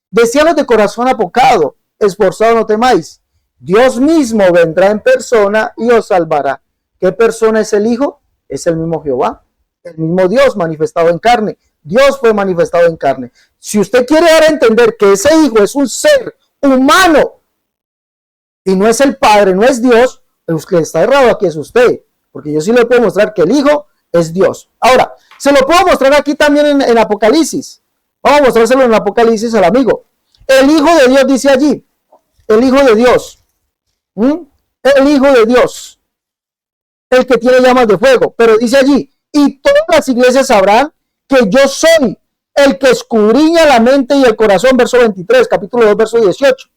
Decían los de corazón apocado, esforzado no temáis. Dios mismo vendrá en persona y os salvará. ¿Qué persona es el Hijo? Es el mismo Jehová, el mismo Dios manifestado en carne. Dios fue manifestado en carne. Si usted quiere dar a entender que ese Hijo es un ser humano y no es el Padre, no es Dios, el que está errado aquí es usted, porque yo sí le puedo mostrar que el Hijo es Dios. Ahora, se lo puedo mostrar aquí también en Apocalipsis. Vamos a mostrárselo en Apocalipsis al amigo. El Hijo de Dios dice allí, el Hijo de Dios, el Hijo de Dios, el que tiene llamas de fuego, pero dice allí, y todas las iglesias sabrán que yo soy el que escudriña la mente y el corazón, verso 23, capítulo 2, verso 18.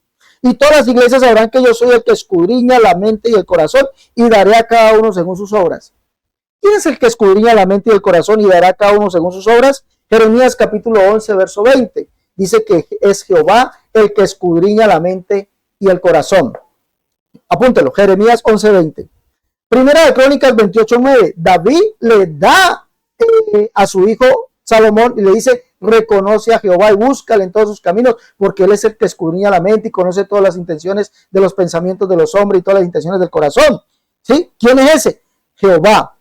Y todas las iglesias sabrán que yo soy el que escudriña la mente y el corazón y daré a cada uno según sus obras. ¿Quién es el que escudriña la mente y el corazón y dará a cada uno según sus obras? Jeremías capítulo 11, verso 20. Dice que es Jehová el que escudriña la mente y el corazón. Apúntelo, Jeremías 11, 20. Primera de Crónicas 28:9. David le da a su hijo Salomón y le dice, reconoce a Jehová y búscale en todos sus caminos, porque él es el que escudriña la mente y conoce todas las intenciones de los pensamientos de los hombres y todas las intenciones del corazón. ¿Sí? ¿Quién es ese? Jehová.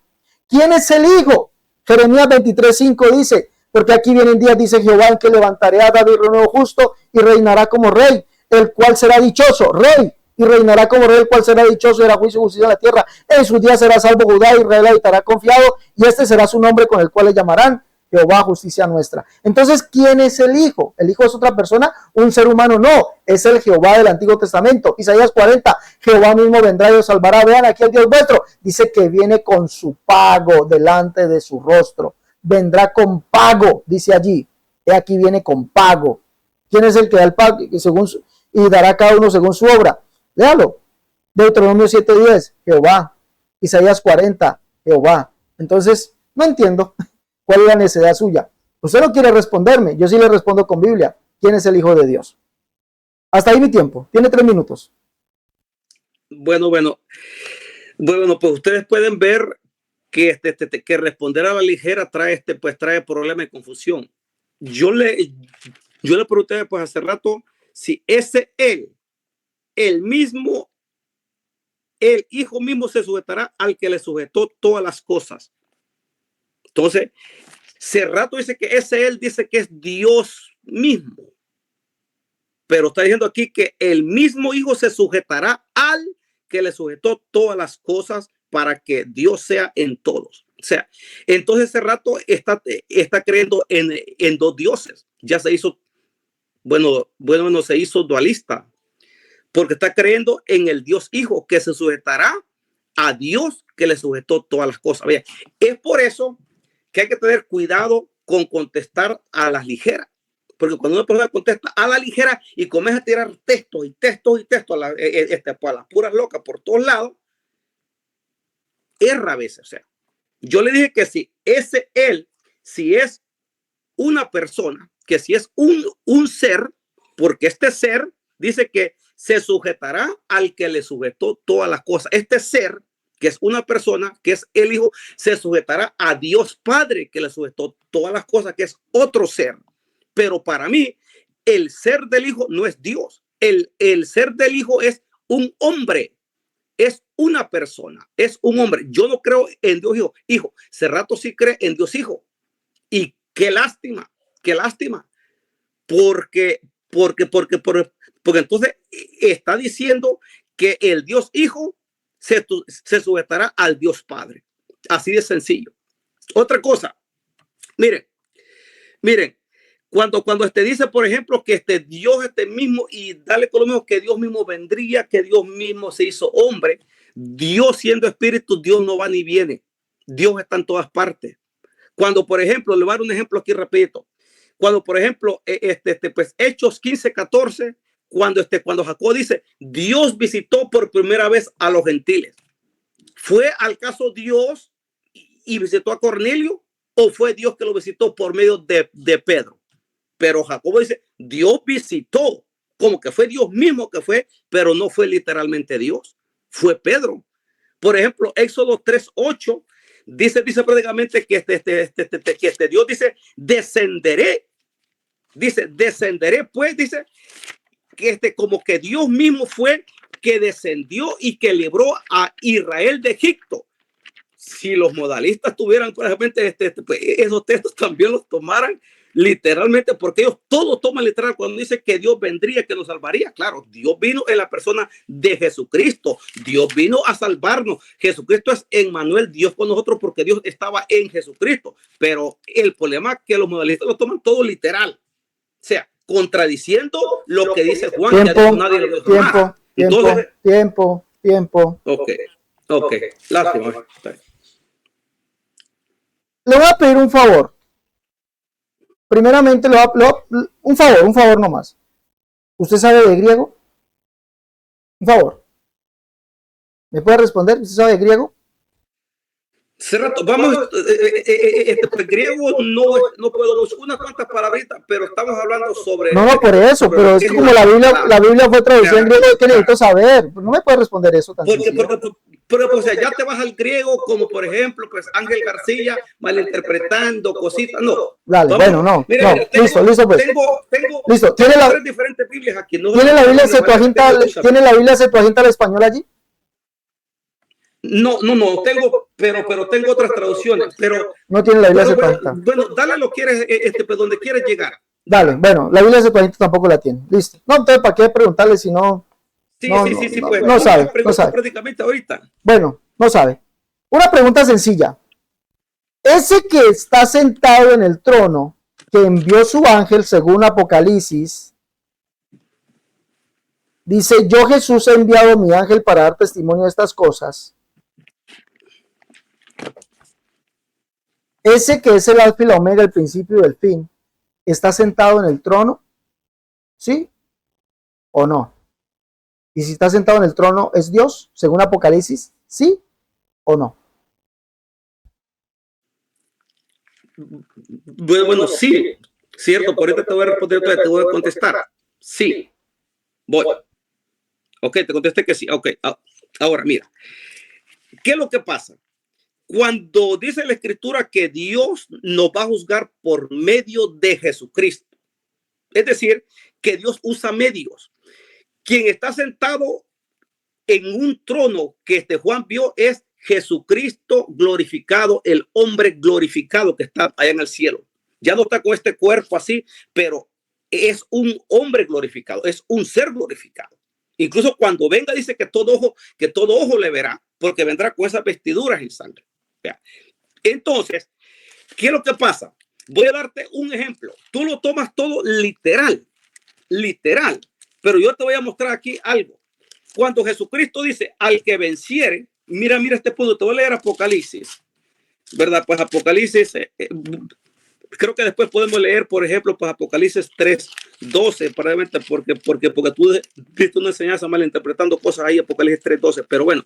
¿Quién es el Hijo? Jeremías 23:5 dice, porque aquí vienen días, dice Jehová, en que levantaré a David un nuevo justo y reinará como rey, el cual será dichoso, rey, y reinará como rey, el cual será dichoso y hará juicio y justicia en la tierra. En sus días será salvo Judá, Israel habitará confiado, y este será su nombre con el cual le llamarán Jehová, justicia nuestra. Entonces, ¿quién es el Hijo? ¿El Hijo es otra persona? ¿Un ser humano? No, es el Jehová del Antiguo Testamento. Isaías 40, Jehová mismo vendrá y os salvará. Vean aquí el Dios vuestro. Dice que viene con su pago delante de su rostro. vendrá con pago, dice allí. He aquí viene con pago. ¿Quién es el que da el pago? Y dará a cada uno según su obra. Léalo. Deuteronomio 7:10, Jehová. Isaías 40, Jehová. Entonces, no entiendo cuál es la necesidad suya. Usted no quiere responderme, yo sí le respondo con Biblia. ¿Quién es el Hijo de Dios? Hasta ahí mi tiempo, tiene 3 minutos. Bueno, pues ustedes pueden ver que, que responder a la ligera trae, trae problema y confusión. Yo le pregunté pues hace rato si ese el mismo, el Hijo mismo se sujetará al que le sujetó todas las cosas. Entonces, hace rato dice que ese él dice que es Dios mismo. Pero está diciendo aquí que el mismo Hijo se sujetará al que le sujetó todas las cosas para que Dios sea en todos. O sea, entonces ese rato está creyendo en dos dioses. Ya se hizo, no se hizo dualista, porque está creyendo en el Dios Hijo que se sujetará a Dios que le sujetó todas las cosas. Bien, es por eso que hay que tener cuidado con contestar a las ligeras. Porque cuando una persona contesta a la ligera y comienza a tirar textos a las puras locas por todos lados, erra a veces. O sea, yo le dije que si si es una persona, que si es un ser, porque este ser dice que se sujetará al que le sujetó todas las cosas. Este ser, que es una persona, que es el Hijo, se sujetará a Dios Padre, que le sujetó todas las cosas, que es otro ser. Pero para mí, el ser del Hijo no es Dios. El ser del Hijo es un hombre, es una persona, es un hombre. Yo no creo en Dios Hijo. Cerrato sí cree en Dios Hijo. Y qué lástima. Porque entonces está diciendo que el Dios Hijo se sujetará al Dios Padre. Así de sencillo. Otra cosa, miren. Cuando dice, por ejemplo, que Dios mismo, y dale con lo mismo, que Dios mismo vendría, que Dios mismo se hizo hombre. Dios siendo espíritu, Dios no va ni viene. Dios está en todas partes. Cuando, por ejemplo, le voy a dar un ejemplo aquí rapidito. Cuando, por ejemplo, pues Hechos 15:14, cuando Jacob dice, Dios visitó por primera vez a los gentiles. ¿Fue al caso Dios y visitó a Cornelio, o fue Dios que lo visitó por medio de Pedro? Pero Jacobo dice, Dios visitó, como que fue Dios mismo que fue, pero no fue literalmente Dios, fue Pedro. Por ejemplo, Éxodo 3:8 dice prácticamente que que Dios dice, descenderé, pues dice que como que Dios mismo fue que descendió y que libró a Israel de Egipto. Si los modalistas tuvieran probablemente pues esos textos también los tomaran literalmente, porque ellos todo toman literal cuando dice que Dios vendría, que nos salvaría. Claro, Dios vino en la persona de Jesucristo. Dios vino a salvarnos. Jesucristo es Emmanuel, Dios con nosotros, porque Dios estaba en Jesucristo. Pero el problema es que los modalistas lo toman todo literal. O sea, contradiciendo lo que dice Juan. Tiempo. Ok. Lástima. Le voy a pedir un favor. Primeramente, un favor nomás. ¿Usted sabe de griego? Un favor. ¿Me puede responder? ¿Usted sabe de griego? Cerrato, vamos, pues, griego no puedo usar unas cuantas palabritas, pero estamos hablando sobre... No, por eso, pero es que como la Biblia fue traducida en griego, es que necesito saber. No me puede responder eso tan pero pues ya te vas al griego, como por ejemplo, pues Ángel García, malinterpretando cositas, no. Dale, vamos, bueno, mira, listo, pues. Listo, ¿tiene tres diferentes Biblias aquí. ¿Tiene la Biblia Septuaginta al español allí? No, tengo, pero tengo otras traducciones, pero no tiene la Biblia Septuaginta. Bueno, dale lo quieres, pues donde quieres llegar. Dale, bueno, la Biblia Septuaginta tampoco la tiene. Listo. No, entonces, ¿para qué preguntarle si no? Sí, pues. No sabe. Prácticamente ahorita. Bueno, no sabe. Una pregunta sencilla. Ese que está sentado en el trono, que envió su ángel, según Apocalipsis, dice, yo Jesús he enviado mi ángel para dar testimonio de estas cosas. ese que es el alfa y la omega, el principio y el fin, ¿está sentado en el trono? ¿Sí o no? Y si está sentado en el trono, ¿es Dios? Según Apocalipsis, ¿sí o no? Bueno, sí, cierto, por ahorita te voy a responder, te voy a contestar. Sí, voy. Ok, te contesté que sí. Ok, ahora mira, ¿qué es lo que pasa? Cuando dice la escritura que Dios nos va a juzgar por medio de Jesucristo, es decir, que Dios usa medios. Quien está sentado en un trono que Juan vio es Jesucristo glorificado, el hombre glorificado que está allá en el cielo. Ya no está con este cuerpo así, pero es un hombre glorificado, es un ser glorificado. Incluso cuando venga dice que todo ojo le verá, porque vendrá con esas vestiduras en sangre. Entonces, ¿qué es lo que pasa? Voy a darte un ejemplo. Tú lo tomas todo literal, pero yo te voy a mostrar aquí algo. Cuando Jesucristo dice al que venciere, mira este punto, te voy a leer Apocalipsis, ¿verdad? Pues Apocalipsis, creo que después podemos leer, por ejemplo, pues Apocalipsis 3:12, probablemente porque tú diste una enseñanza malinterpretando cosas ahí, Apocalipsis 3:12, pero bueno,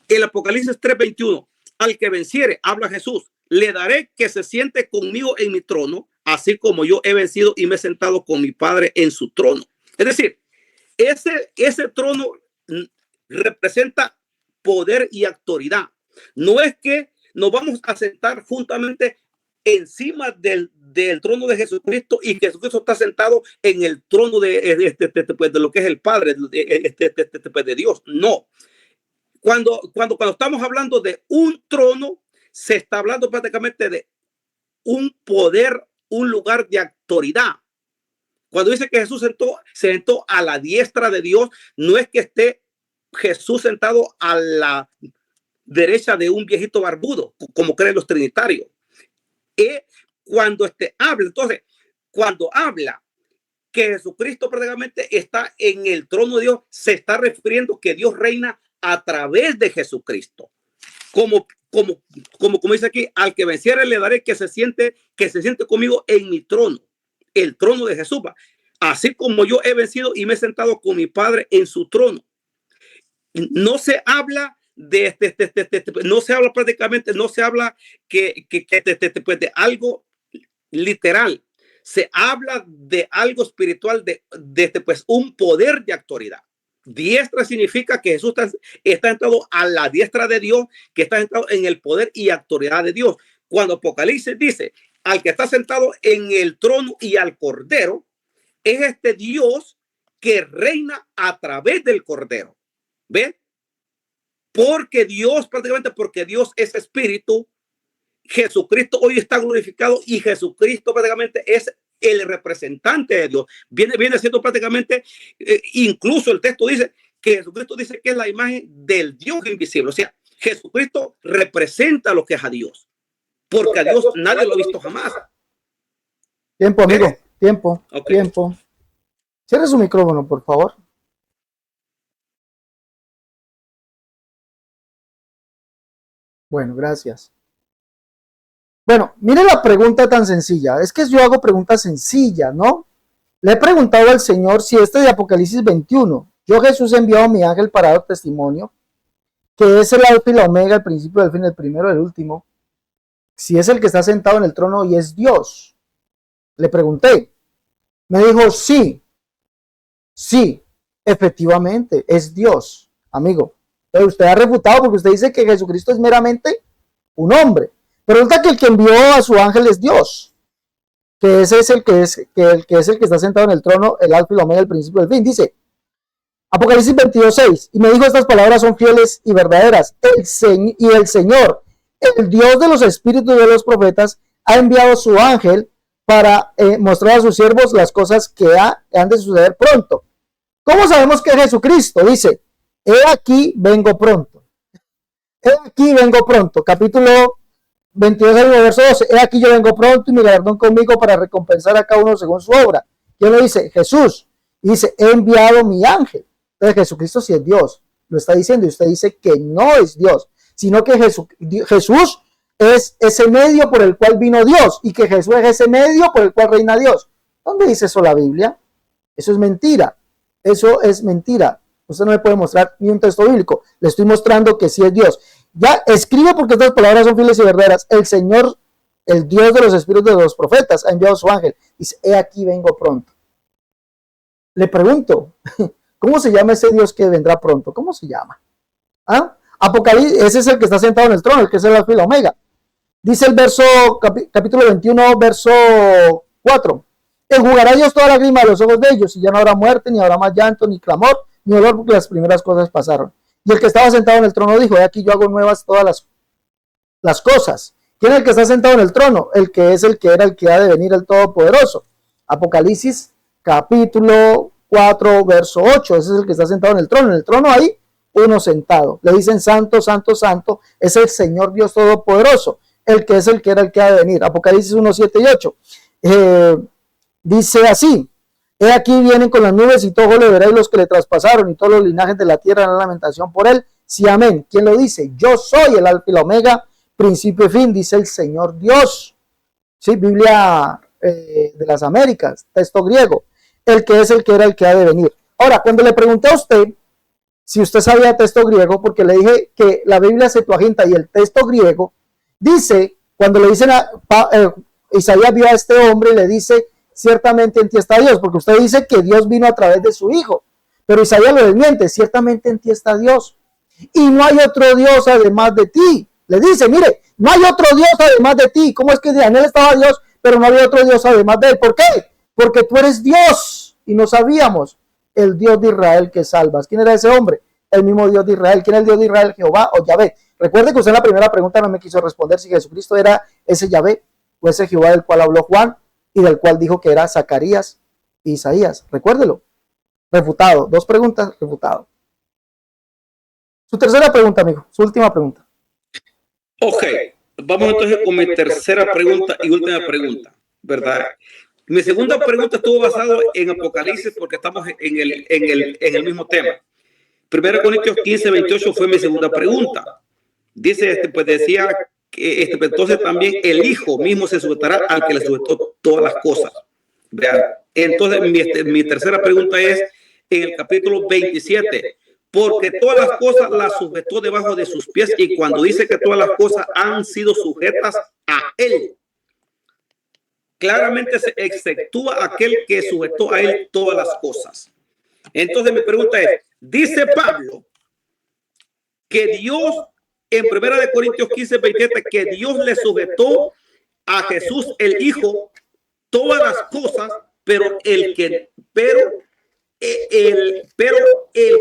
el Apocalipsis 3:21, al que venciere, habla Jesús, le daré que se siente conmigo en mi trono, así como yo he vencido y me he sentado con mi Padre en su trono. Es decir, ese trono representa poder y autoridad. No es que nos vamos a sentar juntamente encima del trono de Jesucristo y que Jesucristo está sentado en el trono de lo que es el Padre de Dios. No. Cuando estamos hablando de un trono, se está hablando prácticamente de un poder, un lugar de autoridad. Cuando dice que Jesús se sentó a la diestra de Dios, no es que esté Jesús sentado a la derecha de un viejito barbudo, como creen los trinitarios. Cuando habla, entonces, cuando habla que Jesucristo prácticamente está en el trono de Dios, se está refiriendo que Dios reina a través de Jesucristo. Como dice aquí, al que venciere le daré que se siente conmigo en mi trono, el trono de Jesús, así como yo he vencido y me he sentado con mi Padre en su trono. No se habla no se habla prácticamente, no se habla de algo literal, se habla de algo espiritual, pues un poder de autoridad. Diestra significa que Jesús está sentado a la diestra de Dios, que está sentado en el poder y autoridad de Dios. Cuando Apocalipsis dice al que está sentado en el trono y al Cordero, es este Dios que reina a través del Cordero. ¿Ven? Porque Dios es espíritu, Jesucristo hoy está glorificado y Jesucristo prácticamente es el representante de Dios. Viene siendo prácticamente, incluso el texto dice que Jesucristo dice que es la imagen del Dios invisible. O sea, Jesucristo representa lo que es a Dios, porque a Dios nadie lo ha visto jamás. Tiempo, amigo, tiempo. Cierre su micrófono, por favor. Bueno, gracias. Bueno, mire la pregunta tan sencilla. Es que yo hago preguntas sencillas, ¿no? Le he preguntado al Señor si este de Apocalipsis 21, yo Jesús he enviado a mi ángel para dar testimonio, que es el alfa y la omega, el principio del fin, el primero y el último, si es el que está sentado en el trono y es Dios. Le pregunté. Me dijo, sí, efectivamente, es Dios, amigo. Pero usted ha refutado porque usted dice que Jesucristo es meramente un hombre. Pero resulta que el que envió a su ángel es Dios, que ese es el que está sentado en el trono, el alfa y la omega, el principio del fin. Dice Apocalipsis 22:6, y me dijo, estas palabras son fieles y verdaderas. El Señor, el Dios de los espíritus de los profetas, ha enviado su ángel para mostrar a sus siervos las cosas que han de suceder pronto. ¿Cómo sabemos que es Jesucristo? Dice, he aquí vengo pronto. He aquí vengo pronto. Capítulo 22, verso 12. He aquí yo vengo pronto y mi galardón conmigo para recompensar a cada uno según su obra. ¿Quién lo dice? Jesús. Y dice, he enviado mi ángel. Entonces Jesucristo sí es Dios. Lo está diciendo y usted dice que no es Dios, sino que Jesús es ese medio por el cual vino Dios y que Jesús es ese medio por el cual reina Dios. ¿Dónde dice eso la Biblia? Eso es mentira. Eso es mentira. Usted no me puede mostrar ni un texto bíblico. Le estoy mostrando que sí es Dios. Ya escribe porque estas palabras son fieles y verdaderas. El Señor, el Dios de los espíritus de los profetas, ha enviado a su ángel. Dice, he aquí vengo pronto. Le pregunto, ¿cómo se llama ese Dios que vendrá pronto? ¿Cómo se llama? ¿Ah? Apocalipsis, ese es el que está sentado en el trono, el que es el alfa y la omega. Dice el verso, capítulo 21, verso 4. Enjugará Dios toda lágrima de los ojos de ellos, y ya no habrá muerte, ni habrá más llanto, ni clamor, ni dolor, porque las primeras cosas pasaron. Y el que estaba sentado en el trono dijo, he aquí yo hago nuevas todas las cosas. ¿Quién es el que está sentado en el trono? El que es el que era, el que ha de venir, el Todopoderoso. Apocalipsis, capítulo 4, verso 8. Ese es el que está sentado en el trono. En el trono hay uno sentado. Le dicen santo, santo, santo. Es el Señor Dios Todopoderoso. El que es el que era, el que ha de venir. Apocalipsis 1, 7 y 8. Dice así. He aquí vienen con las nubes y todo le veréis los que le traspasaron y todos los linajes de la tierra en la lamentación por él. Sí, amén. ¿Quién lo dice? Yo soy el alfa y la omega, principio y fin, dice el Señor Dios. Sí, Biblia de las Américas, texto griego. El que es el que era, el que ha de venir. Ahora, cuando le pregunté a usted si usted sabía texto griego, porque le dije que la Biblia Septuaginta y el texto griego dice, cuando le dicen Isaías vio a este hombre y le dice, ciertamente en ti está Dios, porque usted dice que Dios vino a través de su Hijo, pero Isaías lo desmiente, ciertamente en ti está Dios, y no hay otro Dios además de ti. Le dice, mire, no hay otro Dios además de ti. ¿Cómo es que en él estaba Dios, pero no había otro Dios además de él? ¿Por qué? Porque tú eres Dios, y no sabíamos, el Dios de Israel que salvas. ¿Quién era ese hombre? El mismo Dios de Israel. ¿Quién es el Dios de Israel? Jehová o Yahvé. Recuerde que usted en la primera pregunta no me quiso responder si Jesucristo era ese Yahvé o ese Jehová del cual habló Juan y del cual dijo que era Zacarías e Isaías. Recuérdelo. Refutado. Dos preguntas, refutado. Su tercera pregunta, amigo. Su última pregunta. Ok. Vamos entonces con mi tercera pregunta y última pregunta, ¿verdad? Mi segunda pregunta estuvo basada en Apocalipsis porque estamos en el mismo tema. 1 Corintios 15, 28 fue mi segunda pregunta. Dice, pues decía que entonces también el Hijo mismo se sujetará al que le sujetó todas las cosas. Vean. Entonces mi tercera pregunta es en el capítulo 27, porque todas las cosas las sujetó debajo de sus pies, y cuando dice que todas las cosas han sido sujetas a él, claramente se exceptúa aquel que sujetó a él todas las cosas. Entonces mi pregunta es, dice Pablo que Dios, en 1 Corintios 15, 27, que Dios le sujetó a Jesús el Hijo todas las cosas, pero el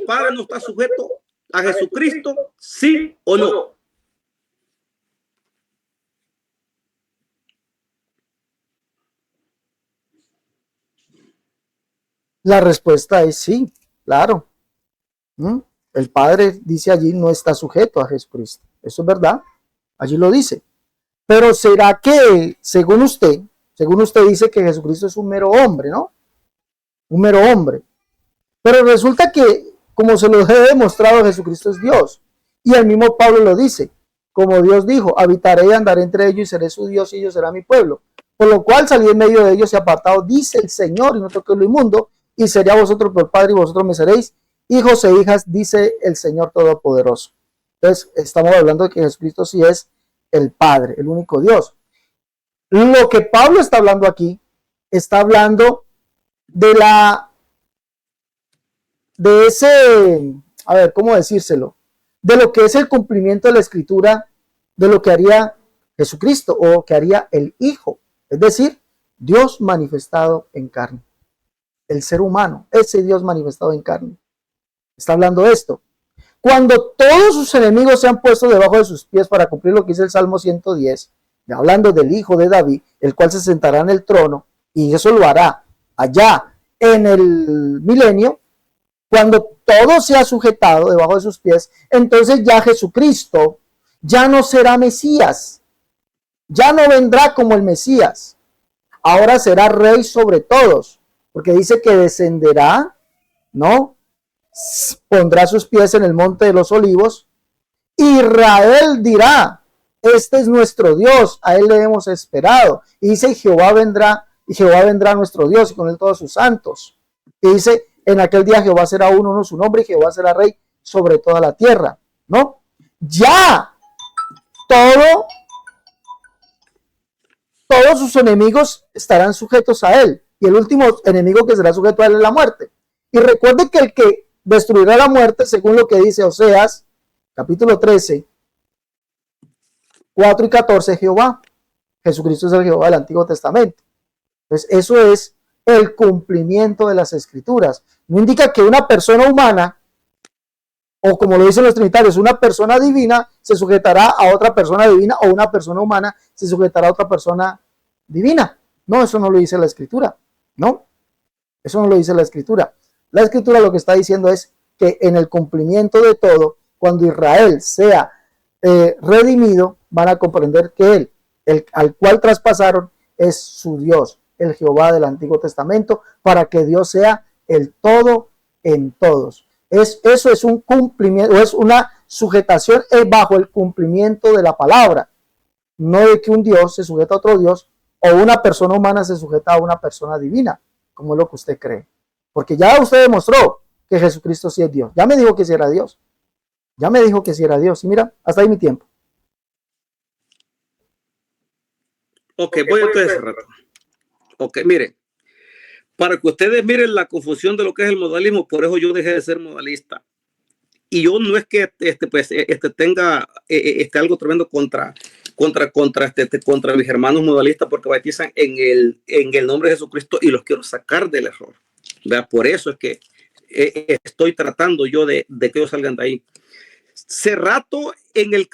Padre no está sujeto a Jesucristo, ¿sí o no? La respuesta es sí, claro. El Padre, dice allí, no está sujeto a Jesucristo. Eso es verdad. Allí lo dice. Pero ¿será que, según usted dice que Jesucristo es un mero hombre, ¿no? Un mero hombre. Pero resulta que, como se lo he demostrado, Jesucristo es Dios. Y el mismo Pablo lo dice. Como Dios dijo, habitaré y andaré entre ellos y seré su Dios y ellos serán mi pueblo. Por lo cual salí en medio de ellos y apartado, dice el Señor, y no toqué lo inmundo, y seré a vosotros por Padre y vosotros me seréis hijos e hijas, dice el Señor Todopoderoso. Entonces, estamos hablando de que Jesucristo sí es el Padre, el único Dios. Lo que Pablo está hablando aquí, está hablando de ese, a ver, ¿cómo decírselo? De lo que es el cumplimiento de la Escritura, de lo que haría Jesucristo o que haría el Hijo. Es decir, Dios manifestado en carne. El ser humano, ese Dios manifestado en carne. Está hablando de esto. Cuando todos sus enemigos se han puesto debajo de sus pies para cumplir lo que dice el Salmo 110, hablando del Hijo de David, el cual se sentará en el trono, y eso lo hará allá en el milenio, cuando todo se ha sujetado debajo de sus pies, entonces ya Jesucristo ya no será Mesías, ya no vendrá como el Mesías, ahora será rey sobre todos, porque dice que descenderá, ¿no? Pondrá sus pies en el monte de los olivos. Israel dirá, este es nuestro Dios, a él le hemos esperado. Y dice, Jehová vendrá nuestro Dios, y con él todos sus santos. Y dice, en aquel día Jehová será uno su nombre, y Jehová será rey sobre toda la tierra, ¿no? Ya todos sus enemigos estarán sujetos a él, y el último enemigo que será sujeto a él es la muerte. Y recuerde que el que destruirá la muerte, según lo que dice Oseas, capítulo 13, 4 y 14, es Jehová. Jesucristo es el Jehová del Antiguo Testamento. Entonces, eso es el cumplimiento de las Escrituras. No indica que una persona humana, o como lo dicen los trinitarios, una persona divina se sujetará a otra persona divina, o una persona humana se sujetará a otra persona divina. No, eso no lo dice la Escritura. No, eso no lo dice la Escritura. La Escritura lo que está diciendo es que en el cumplimiento de todo, cuando Israel sea redimido, van a comprender que él, al cual traspasaron, es su Dios, el Jehová del Antiguo Testamento, para que Dios sea el todo en todos. Eso es un cumplimiento, es una sujetación bajo el cumplimiento de la palabra, no de que un Dios se sujeta a otro Dios, o una persona humana se sujeta a una persona divina, como es lo que usted cree. Porque ya usted demostró que Jesucristo sí es Dios. Ya me dijo que sí era Dios. Ya me dijo que sí era Dios. Y mira, hasta ahí mi tiempo. Ok, voy a hacer rato. Ok, miren. Para que ustedes miren la confusión de lo que es el modalismo, por eso yo dejé de ser modalista. Y yo no es que tenga algo tremendo contra mis hermanos modalistas, porque bautizan en el nombre de Jesucristo y los quiero sacar del error. ¿Verdad? Por eso es que estoy tratando yo de que ellos salgan de ahí. Cerrato en 1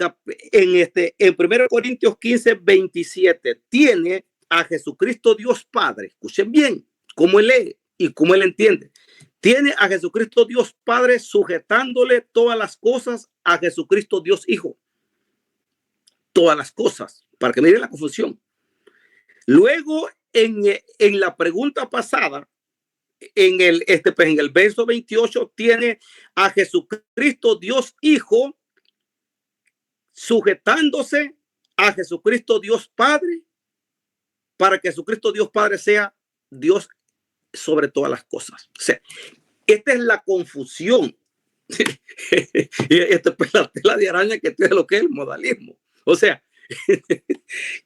Corintios 15, 27 tiene a Jesucristo Dios Padre. Escuchen bien cómo él lee y cómo él entiende. Tiene a Jesucristo Dios Padre sujetándole todas las cosas a Jesucristo Dios Hijo. Todas las cosas, para que miren la confusión. Luego, en la pregunta pasada, en el verso 28, tiene a Jesucristo Dios Hijo sujetándose a Jesucristo Dios Padre, para que Jesucristo Dios Padre sea Dios sobre todas las cosas. O sea, esta es la confusión. Y esta es la tela de araña que tiene lo que es el modalismo. O sea,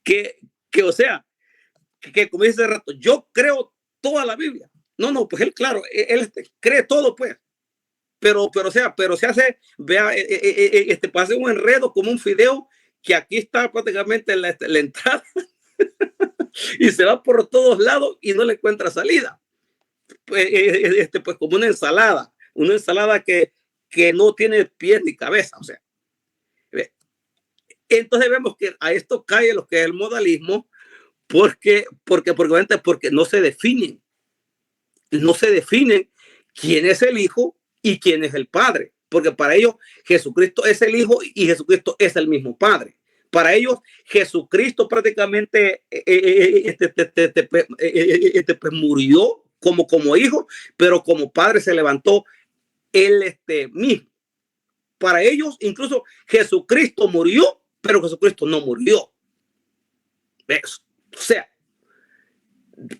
que como dice hace rato, yo creo toda la Biblia. No, pues él, claro, él cree todo, pues. Pero se hace, vea, pasa un enredo como un fideo, que aquí está prácticamente la entrada y se va por todos lados y no le encuentra salida. Pues como una ensalada que no tiene pies ni cabeza. O sea, entonces vemos que a esto cae lo que es el modalismo, porque no se definen. No se definen quién es el Hijo y quién es el Padre, porque para ellos Jesucristo es el Hijo y Jesucristo es el mismo Padre. Para ellos Jesucristo prácticamente pues murió como hijo, pero como padre se levantó él mismo. Para ellos incluso Jesucristo murió, pero Jesucristo no murió. ¿Ves? O sea,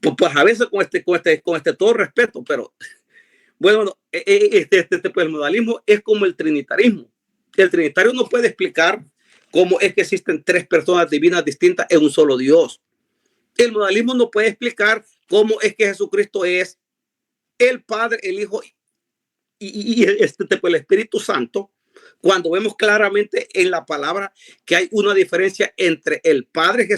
pues a veces con todo respeto, pero bueno, pues el modalismo es como el trinitarismo. El trinitario no puede explicar cómo es que existen tres personas divinas distintas en un solo Dios. El modalismo no puede explicar cómo es que Jesucristo es el Padre, el Hijo y el Espíritu Santo, cuando vemos claramente en la palabra que hay una diferencia entre el Padre,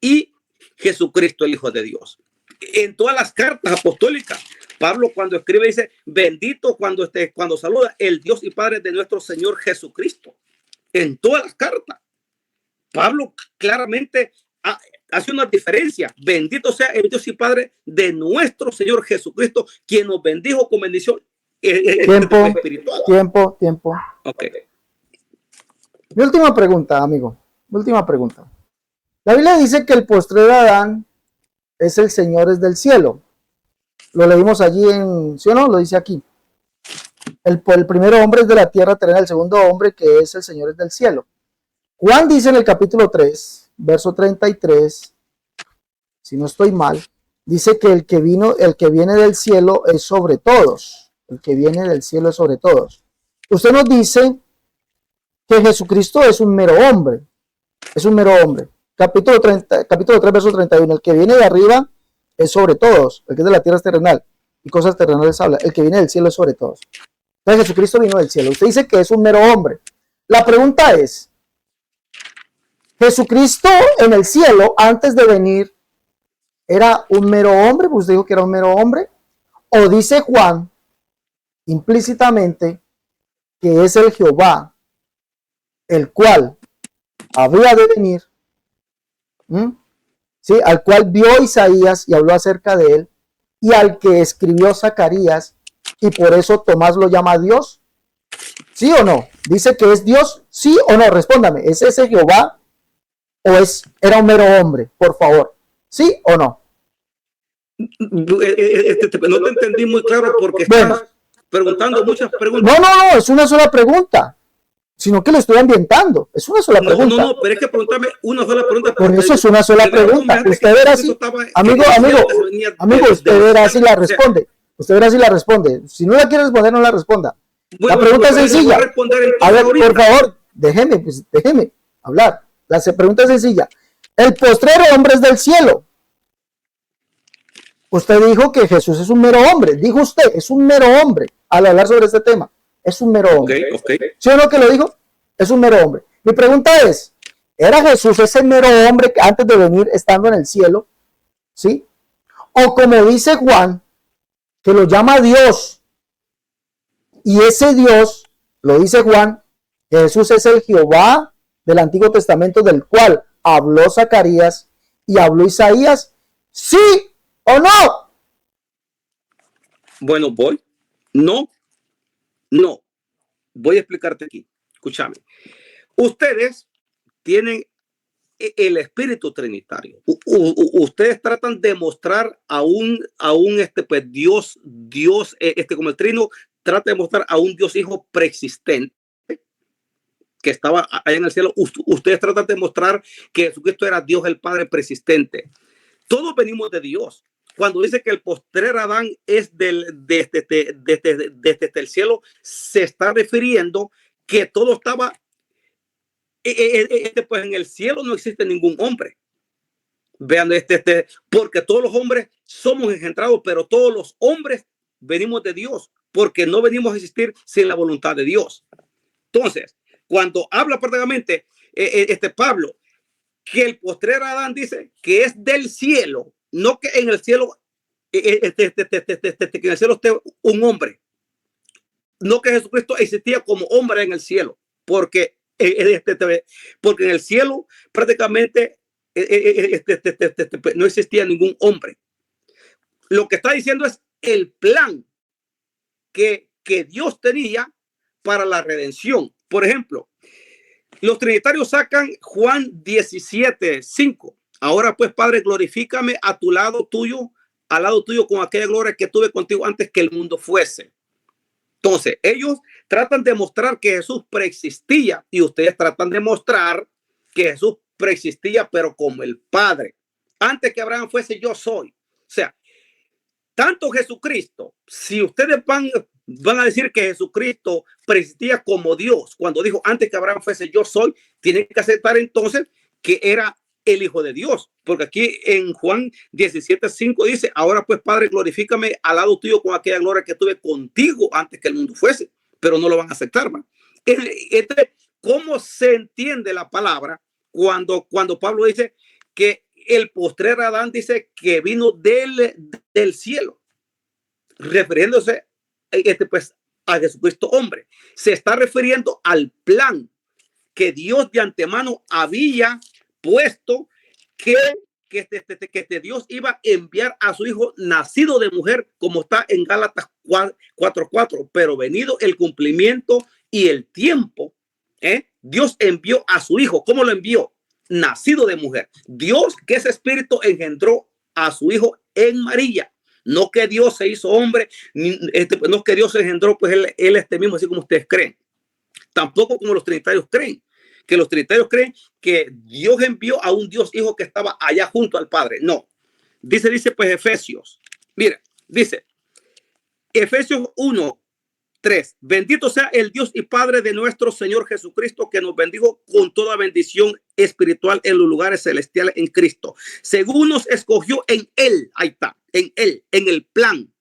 y Jesucristo, el Hijo de Dios. En todas las cartas apostólicas, Pablo cuando escribe dice, bendito cuando saluda el Dios y Padre de nuestro Señor Jesucristo. En todas las cartas, Pablo claramente hace una diferencia. Bendito sea el Dios y Padre de nuestro Señor Jesucristo, quien nos bendijo con bendición espiritual. Tiempo. Okay. Mi última pregunta, amigo. Mi última pregunta. La Biblia dice que el postrer Adán es el Señor es del cielo. Lo leímos allí ¿sí o no? Lo dice aquí. El primer hombre es de la tierra terrena, el segundo hombre que es el Señor es del cielo. Juan dice en el capítulo 3, verso 33, si no estoy mal, dice que el que viene del cielo es sobre todos. El que viene del cielo es sobre todos. Usted nos dice que Jesucristo es un mero hombre. Es un mero hombre. Capítulo 3, verso 31. El que viene de arriba es sobre todos. El que es de la tierra es terrenal. Y cosas terrenales habla. El que viene del cielo es sobre todos. Entonces Jesucristo vino del cielo. Usted dice que es un mero hombre. La pregunta es, ¿Jesucristo en el cielo, antes de venir, era un mero hombre? Usted dijo que era un mero hombre. ¿O dice Juan implícitamente que es el Jehová, el cual habría de venir, ¿sí? Al cual vio Isaías y habló acerca de él, y al que escribió Zacarías, y por eso Tomás lo llama Dios? ¿Sí o no? ¿Dice que es Dios? ¿Sí o no? Respóndame, ¿es ese Jehová o era un mero hombre? Por favor, ¿sí o no? No te entendí muy claro porque estás preguntando muchas preguntas. No, es una sola pregunta, sino que lo estoy ambientando. Es una sola pregunta. No, pero es que preguntarme una sola pregunta. Por eso es una sola pregunta. Usted verá si, amigo, usted verá si la responde. Usted verá si la responde. Si no la quiere responder, no la responda. La pregunta es sencilla. A ver, por favor, déjeme hablar. La pregunta es sencilla. El postrero hombre es del cielo. Usted dijo que Jesús es un mero hombre. Dijo usted, es un mero hombre al hablar sobre este tema. Es un mero hombre. Okay. ¿Sí o no que lo dijo? Es un mero hombre. Mi pregunta es, ¿era Jesús ese mero hombre que antes de venir estando en el cielo? ¿Sí? O como dice Juan, que lo llama Dios, y ese Dios, lo dice Juan, que Jesús es el Jehová del Antiguo Testamento, del cual habló Zacarías y habló Isaías. ¿Sí o no? Bueno, no, voy a explicarte aquí. Escúchame. Ustedes tienen el espíritu trinitario. Ustedes tratan de mostrar a un pues Dios, como el Trino, trata de mostrar a un Dios Hijo preexistente que estaba allá en el cielo. Ustedes tratan de mostrar que Jesucristo era Dios el Padre preexistente. Todos venimos de Dios. Cuando dice que el postrer Adán es del cielo, se está refiriendo que todo estaba, pues en el cielo no existe ningún hombre. Vean, porque todos los hombres somos engendrados, pero todos los hombres venimos de Dios, porque no venimos a existir sin la voluntad de Dios. Entonces, cuando habla prácticamente Pablo, que el postrer Adán dice que es del cielo, no que en el cielo, que en el cielo esté un hombre, no que Jesucristo existía como hombre en el cielo, porque en el cielo prácticamente no existía ningún hombre. Lo que está diciendo es el plan que Dios tenía para la redención. Por ejemplo, los trinitarios sacan Juan 17:5. Ahora pues, Padre, glorifícame al lado tuyo con aquella gloria que tuve contigo antes que el mundo fuese. Entonces, ellos tratan de mostrar que Jesús preexistía y ustedes tratan de mostrar que Jesús preexistía, pero como el Padre. Antes que Abraham fuese, yo soy. O sea, tanto Jesucristo, si ustedes van a decir que Jesucristo preexistía como Dios, cuando dijo antes que Abraham fuese, yo soy, tienen que aceptar entonces que era el Hijo de Dios, porque aquí en Juan 17:5 dice, ahora pues, Padre, glorifícame al lado tuyo con aquella gloria que tuve contigo antes que el mundo fuese, pero no lo van a aceptar, man. ¿Cómo se entiende la palabra cuando Pablo dice que el postrer Adán dice que vino del cielo, refiriéndose pues a Jesucristo hombre? Se está refiriendo al plan que Dios de antemano había puesto, que Dios iba a enviar a su hijo nacido de mujer, como está en Gálatas 4:4, pero venido el cumplimiento y el tiempo, Dios envió a su hijo. ¿Cómo lo envió? Nacido de mujer. Dios, que ese espíritu, engendró a su hijo en María. No que Dios se hizo hombre, no que Dios se engendró, pues él mismo, así como ustedes creen. Tampoco como los trinitarios creen. Que los trinitarios creen que Dios envió a un Dios Hijo que estaba allá junto al Padre. No. Dice pues Efesios. Mira, dice Efesios 1:3. Bendito sea el Dios y Padre de nuestro Señor Jesucristo, que nos bendijo con toda bendición espiritual en los lugares celestiales en Cristo, según nos escogió en Él. Ahí está, en Él, en el plan,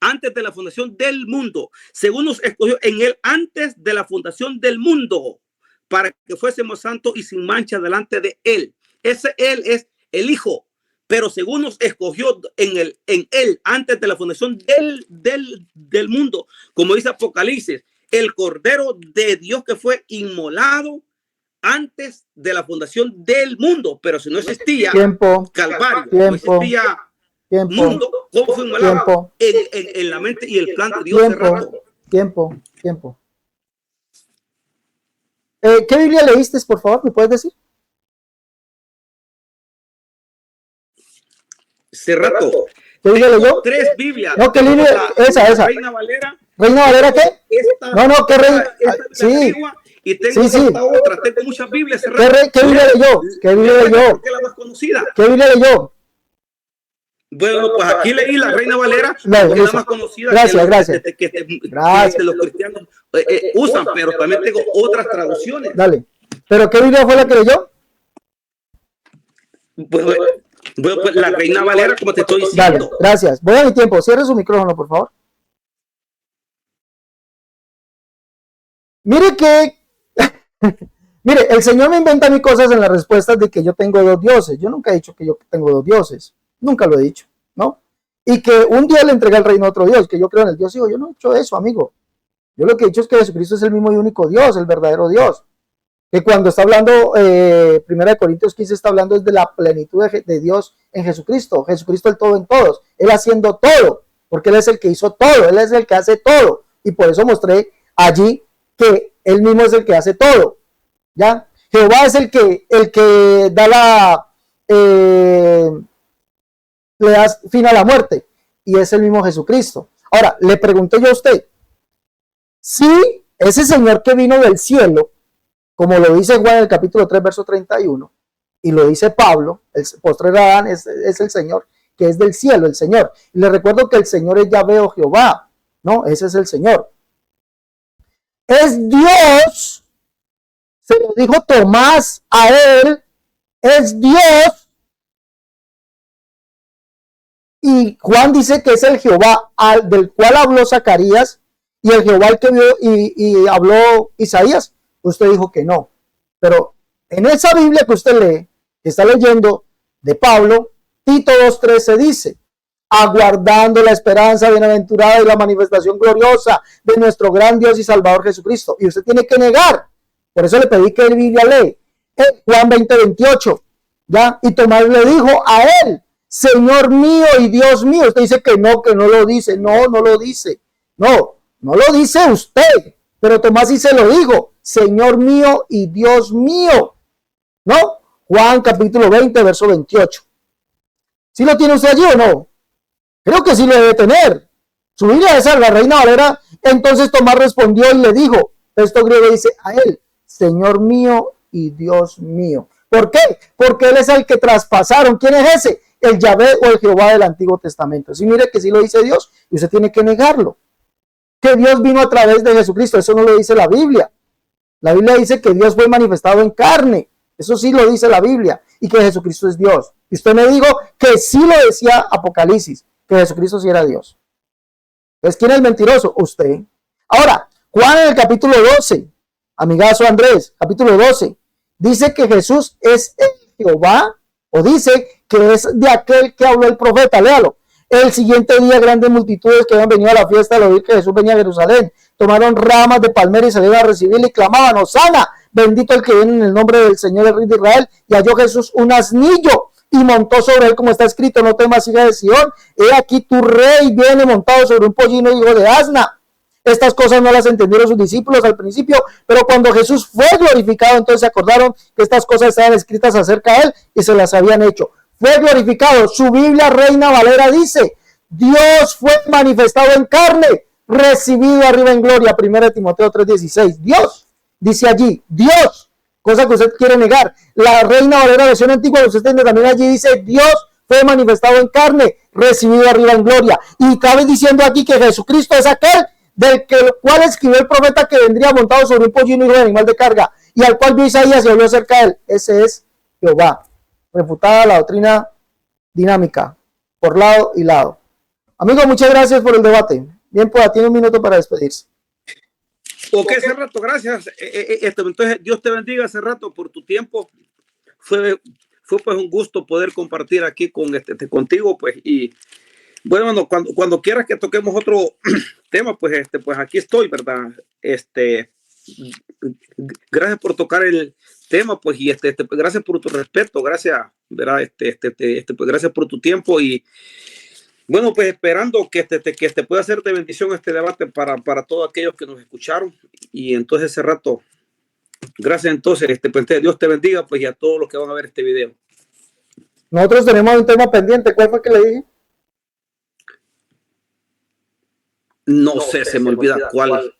antes de la fundación del mundo, según nos escogió en Él antes de la fundación del mundo, para que fuésemos santos y sin mancha delante de Él. Ese Él es el Hijo, pero según nos escogió en Él antes de la fundación del mundo, como dice Apocalipsis, el Cordero de Dios que fue inmolado antes de la fundación del mundo. Pero si no existía Calvario, no existía mundo, ¿cómo fue inmolado? En la mente y el plan de Dios. Tiempo. ¿Qué Biblia leíste, por favor? ¿Me puedes decir? Cerrato. ¿Qué Biblia leyó? 3 Biblias. No, ¿qué Biblia? Esa. Reina Valera. ¿Reina Valera qué? No, ¿qué Reina? Sí. Y tengo otra. Tengo muchas Biblias. ¿Qué Biblia leyó? ¿Qué Biblia leyó? ¿Qué es la más conocida? ¿Qué Biblia leyó? Bueno, pues aquí leí la Reina Valera, no, que es la más conocida. Gracias. Que los cristianos usan, pero también tengo otras traducciones. Dale. ¿Pero qué Biblia fue la que leyó? Bueno, pues la Reina Valera, como te estoy diciendo. Dale, gracias. Voy a mi tiempo. Cierre su micrófono, por favor. Mire que... Mire, el Señor me inventa a mí cosas en las respuestas de que yo tengo 2 dioses. Yo nunca he dicho que yo tengo 2 dioses. Nunca lo he dicho, ¿no? Y que un Dios le entrega el reino a otro Dios, que yo creo en el Dios Hijo. Yo no he hecho eso, amigo. Yo lo que he dicho es que Jesucristo es el mismo y único Dios, el verdadero Dios. Que cuando está hablando, 1 Corintios 15 está hablando es de la plenitud de Dios en Jesucristo. Jesucristo el todo en todos. Él haciendo todo, porque Él es el que hizo todo. Él es el que hace todo. Y por eso mostré allí que Él mismo es el que hace todo. ¿Ya? Jehová es el que da le da fin a la muerte, y es el mismo Jesucristo. Ahora, le pregunté yo a usted, si ese Señor que vino del cielo, como lo dice Juan en el capítulo 3, verso 31, y lo dice Pablo, el postrer Adán es el Señor, que es del cielo, el Señor. Y le recuerdo que el Señor es Yahvé o Jehová, ¿no? Ese es el Señor. Es Dios, se lo dijo Tomás a él, es Dios. Y Juan dice que es el Jehová del cual habló Zacarías, y el Jehová el que vio y habló Isaías. Usted dijo que no. Pero en esa Biblia que usted lee, que está leyendo de Pablo, Tito 2:13 dice, aguardando la esperanza bienaventurada y la manifestación gloriosa de nuestro gran Dios y Salvador Jesucristo. Y usted tiene que negar. Por eso le pedí que la Biblia lee. Juan 20:28. ¿Ya? Y Tomás le dijo a él, Señor mío y Dios mío. Usted dice que no lo dice. No lo dice. No lo dice usted. Pero Tomás sí se lo dijo. Señor mío y Dios mío. ¿No? Juan capítulo 20, verso 28. ¿Sí lo tiene usted allí o no? Creo que sí lo debe tener. Su Biblia es la Reina Valera. Entonces Tomás respondió y le dijo, texto griego dice a él, Señor mío y Dios mío. ¿Por qué? Porque Él es el que traspasaron. ¿Quién es ese? El Yahvé o el Jehová del Antiguo Testamento. Sí, mire que sí lo dice Dios y usted tiene que negarlo. Que Dios vino a través de Jesucristo, eso no lo dice la Biblia. La Biblia dice que Dios fue manifestado en carne. Eso sí lo dice la Biblia. Y que Jesucristo es Dios. Y usted me dijo que sí lo decía Apocalipsis, que Jesucristo sí era Dios. Entonces, ¿quién es el mentiroso? Usted. Ahora, Juan en el capítulo 12, amigazo Andrés, capítulo 12, dice que Jesús es el Jehová, o dice que es de aquel que habló el profeta. Léalo. El siguiente día, grandes multitudes que habían venido a la fiesta al oír que Jesús venía a Jerusalén, tomaron ramas de palmera y salieron a recibirle y clamaban, Hosana, bendito el que viene en el nombre del Señor, el Rey de Israel. Y halló Jesús un asnillo y montó sobre él, como está escrito, no temas, hija de Sión, he aquí tu rey viene montado sobre un pollino, hijo de asna. Estas cosas no las entendieron sus discípulos al principio, pero cuando Jesús fue glorificado, entonces se acordaron que estas cosas estaban escritas acerca de él y se las habían hecho. Fue glorificado. Su Biblia Reina Valera dice, Dios fue manifestado en carne, recibido arriba en gloria. 1 Timoteo 3:16. Dios, dice allí, Dios, cosa que usted quiere negar. La Reina Valera versión antigua, usted tiene también allí, dice, Dios fue manifestado en carne, recibido arriba en gloria. Y cabe diciendo aquí que Jesucristo es aquel del cual escribió el profeta que vendría montado sobre un pollino y de animal de carga, y al cual vio Isaías y habló acerca de él. Ese es Jehová. Refutada la doctrina dinámica, por lado y lado. Amigo, muchas gracias por el debate. Bien, pues tiene un minuto para despedirse. Ok, hace rato, gracias. Entonces, Dios te bendiga hace rato por tu tiempo. Fue pues un gusto poder compartir aquí con contigo, pues, y bueno, cuando quieras que toquemos otro tema, pues, pues aquí estoy, ¿verdad? Gracias por tocar el tema, pues, y gracias por tu respeto, gracias, ¿verdad? Pues, gracias por tu tiempo y bueno, pues esperando que pueda ser de bendición este debate para todos aquellos que nos escucharon. Y entonces ese rato, gracias entonces, pues, Dios te bendiga, pues, y a todos los que van a ver este video. Nosotros tenemos un tema pendiente. ¿Cuál fue que le dije? No sé, se me olvida cuál.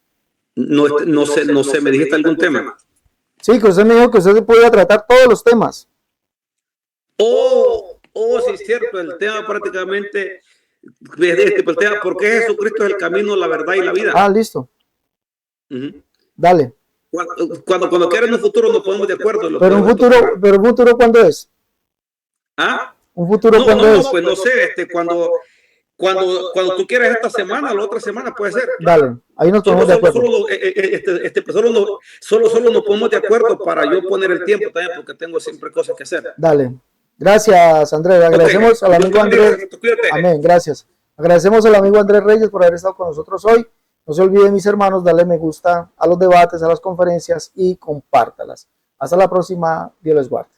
No sé, ¿me dijiste algún tema? Sí, que usted me dijo que usted podía tratar todos los temas. Sí, es cierto, el tema prácticamente, ¿por qué Jesucristo es el camino, la verdad y la vida? Ah, listo. Dale. Cuando quiera en un futuro nos ponemos de acuerdo. Pero un futuro, ¿cuándo es? ¿Ah? ¿Un futuro cuándo es? Pues no sé, cuando tú quieras esta semana, la otra semana puede ser. Dale, ahí nos ponemos de acuerdo. Solo nos ponemos de acuerdo para yo poner el tiempo también, porque tengo siempre cosas que hacer. Dale. Gracias, Andrés. Agradecemos al amigo Andrés. Amén, gracias. Agradecemos al amigo Andrés Reyes por haber estado con nosotros hoy. No se olviden, mis hermanos, darle me gusta a los debates, a las conferencias y compártalas. Hasta la próxima. Dios les guarde.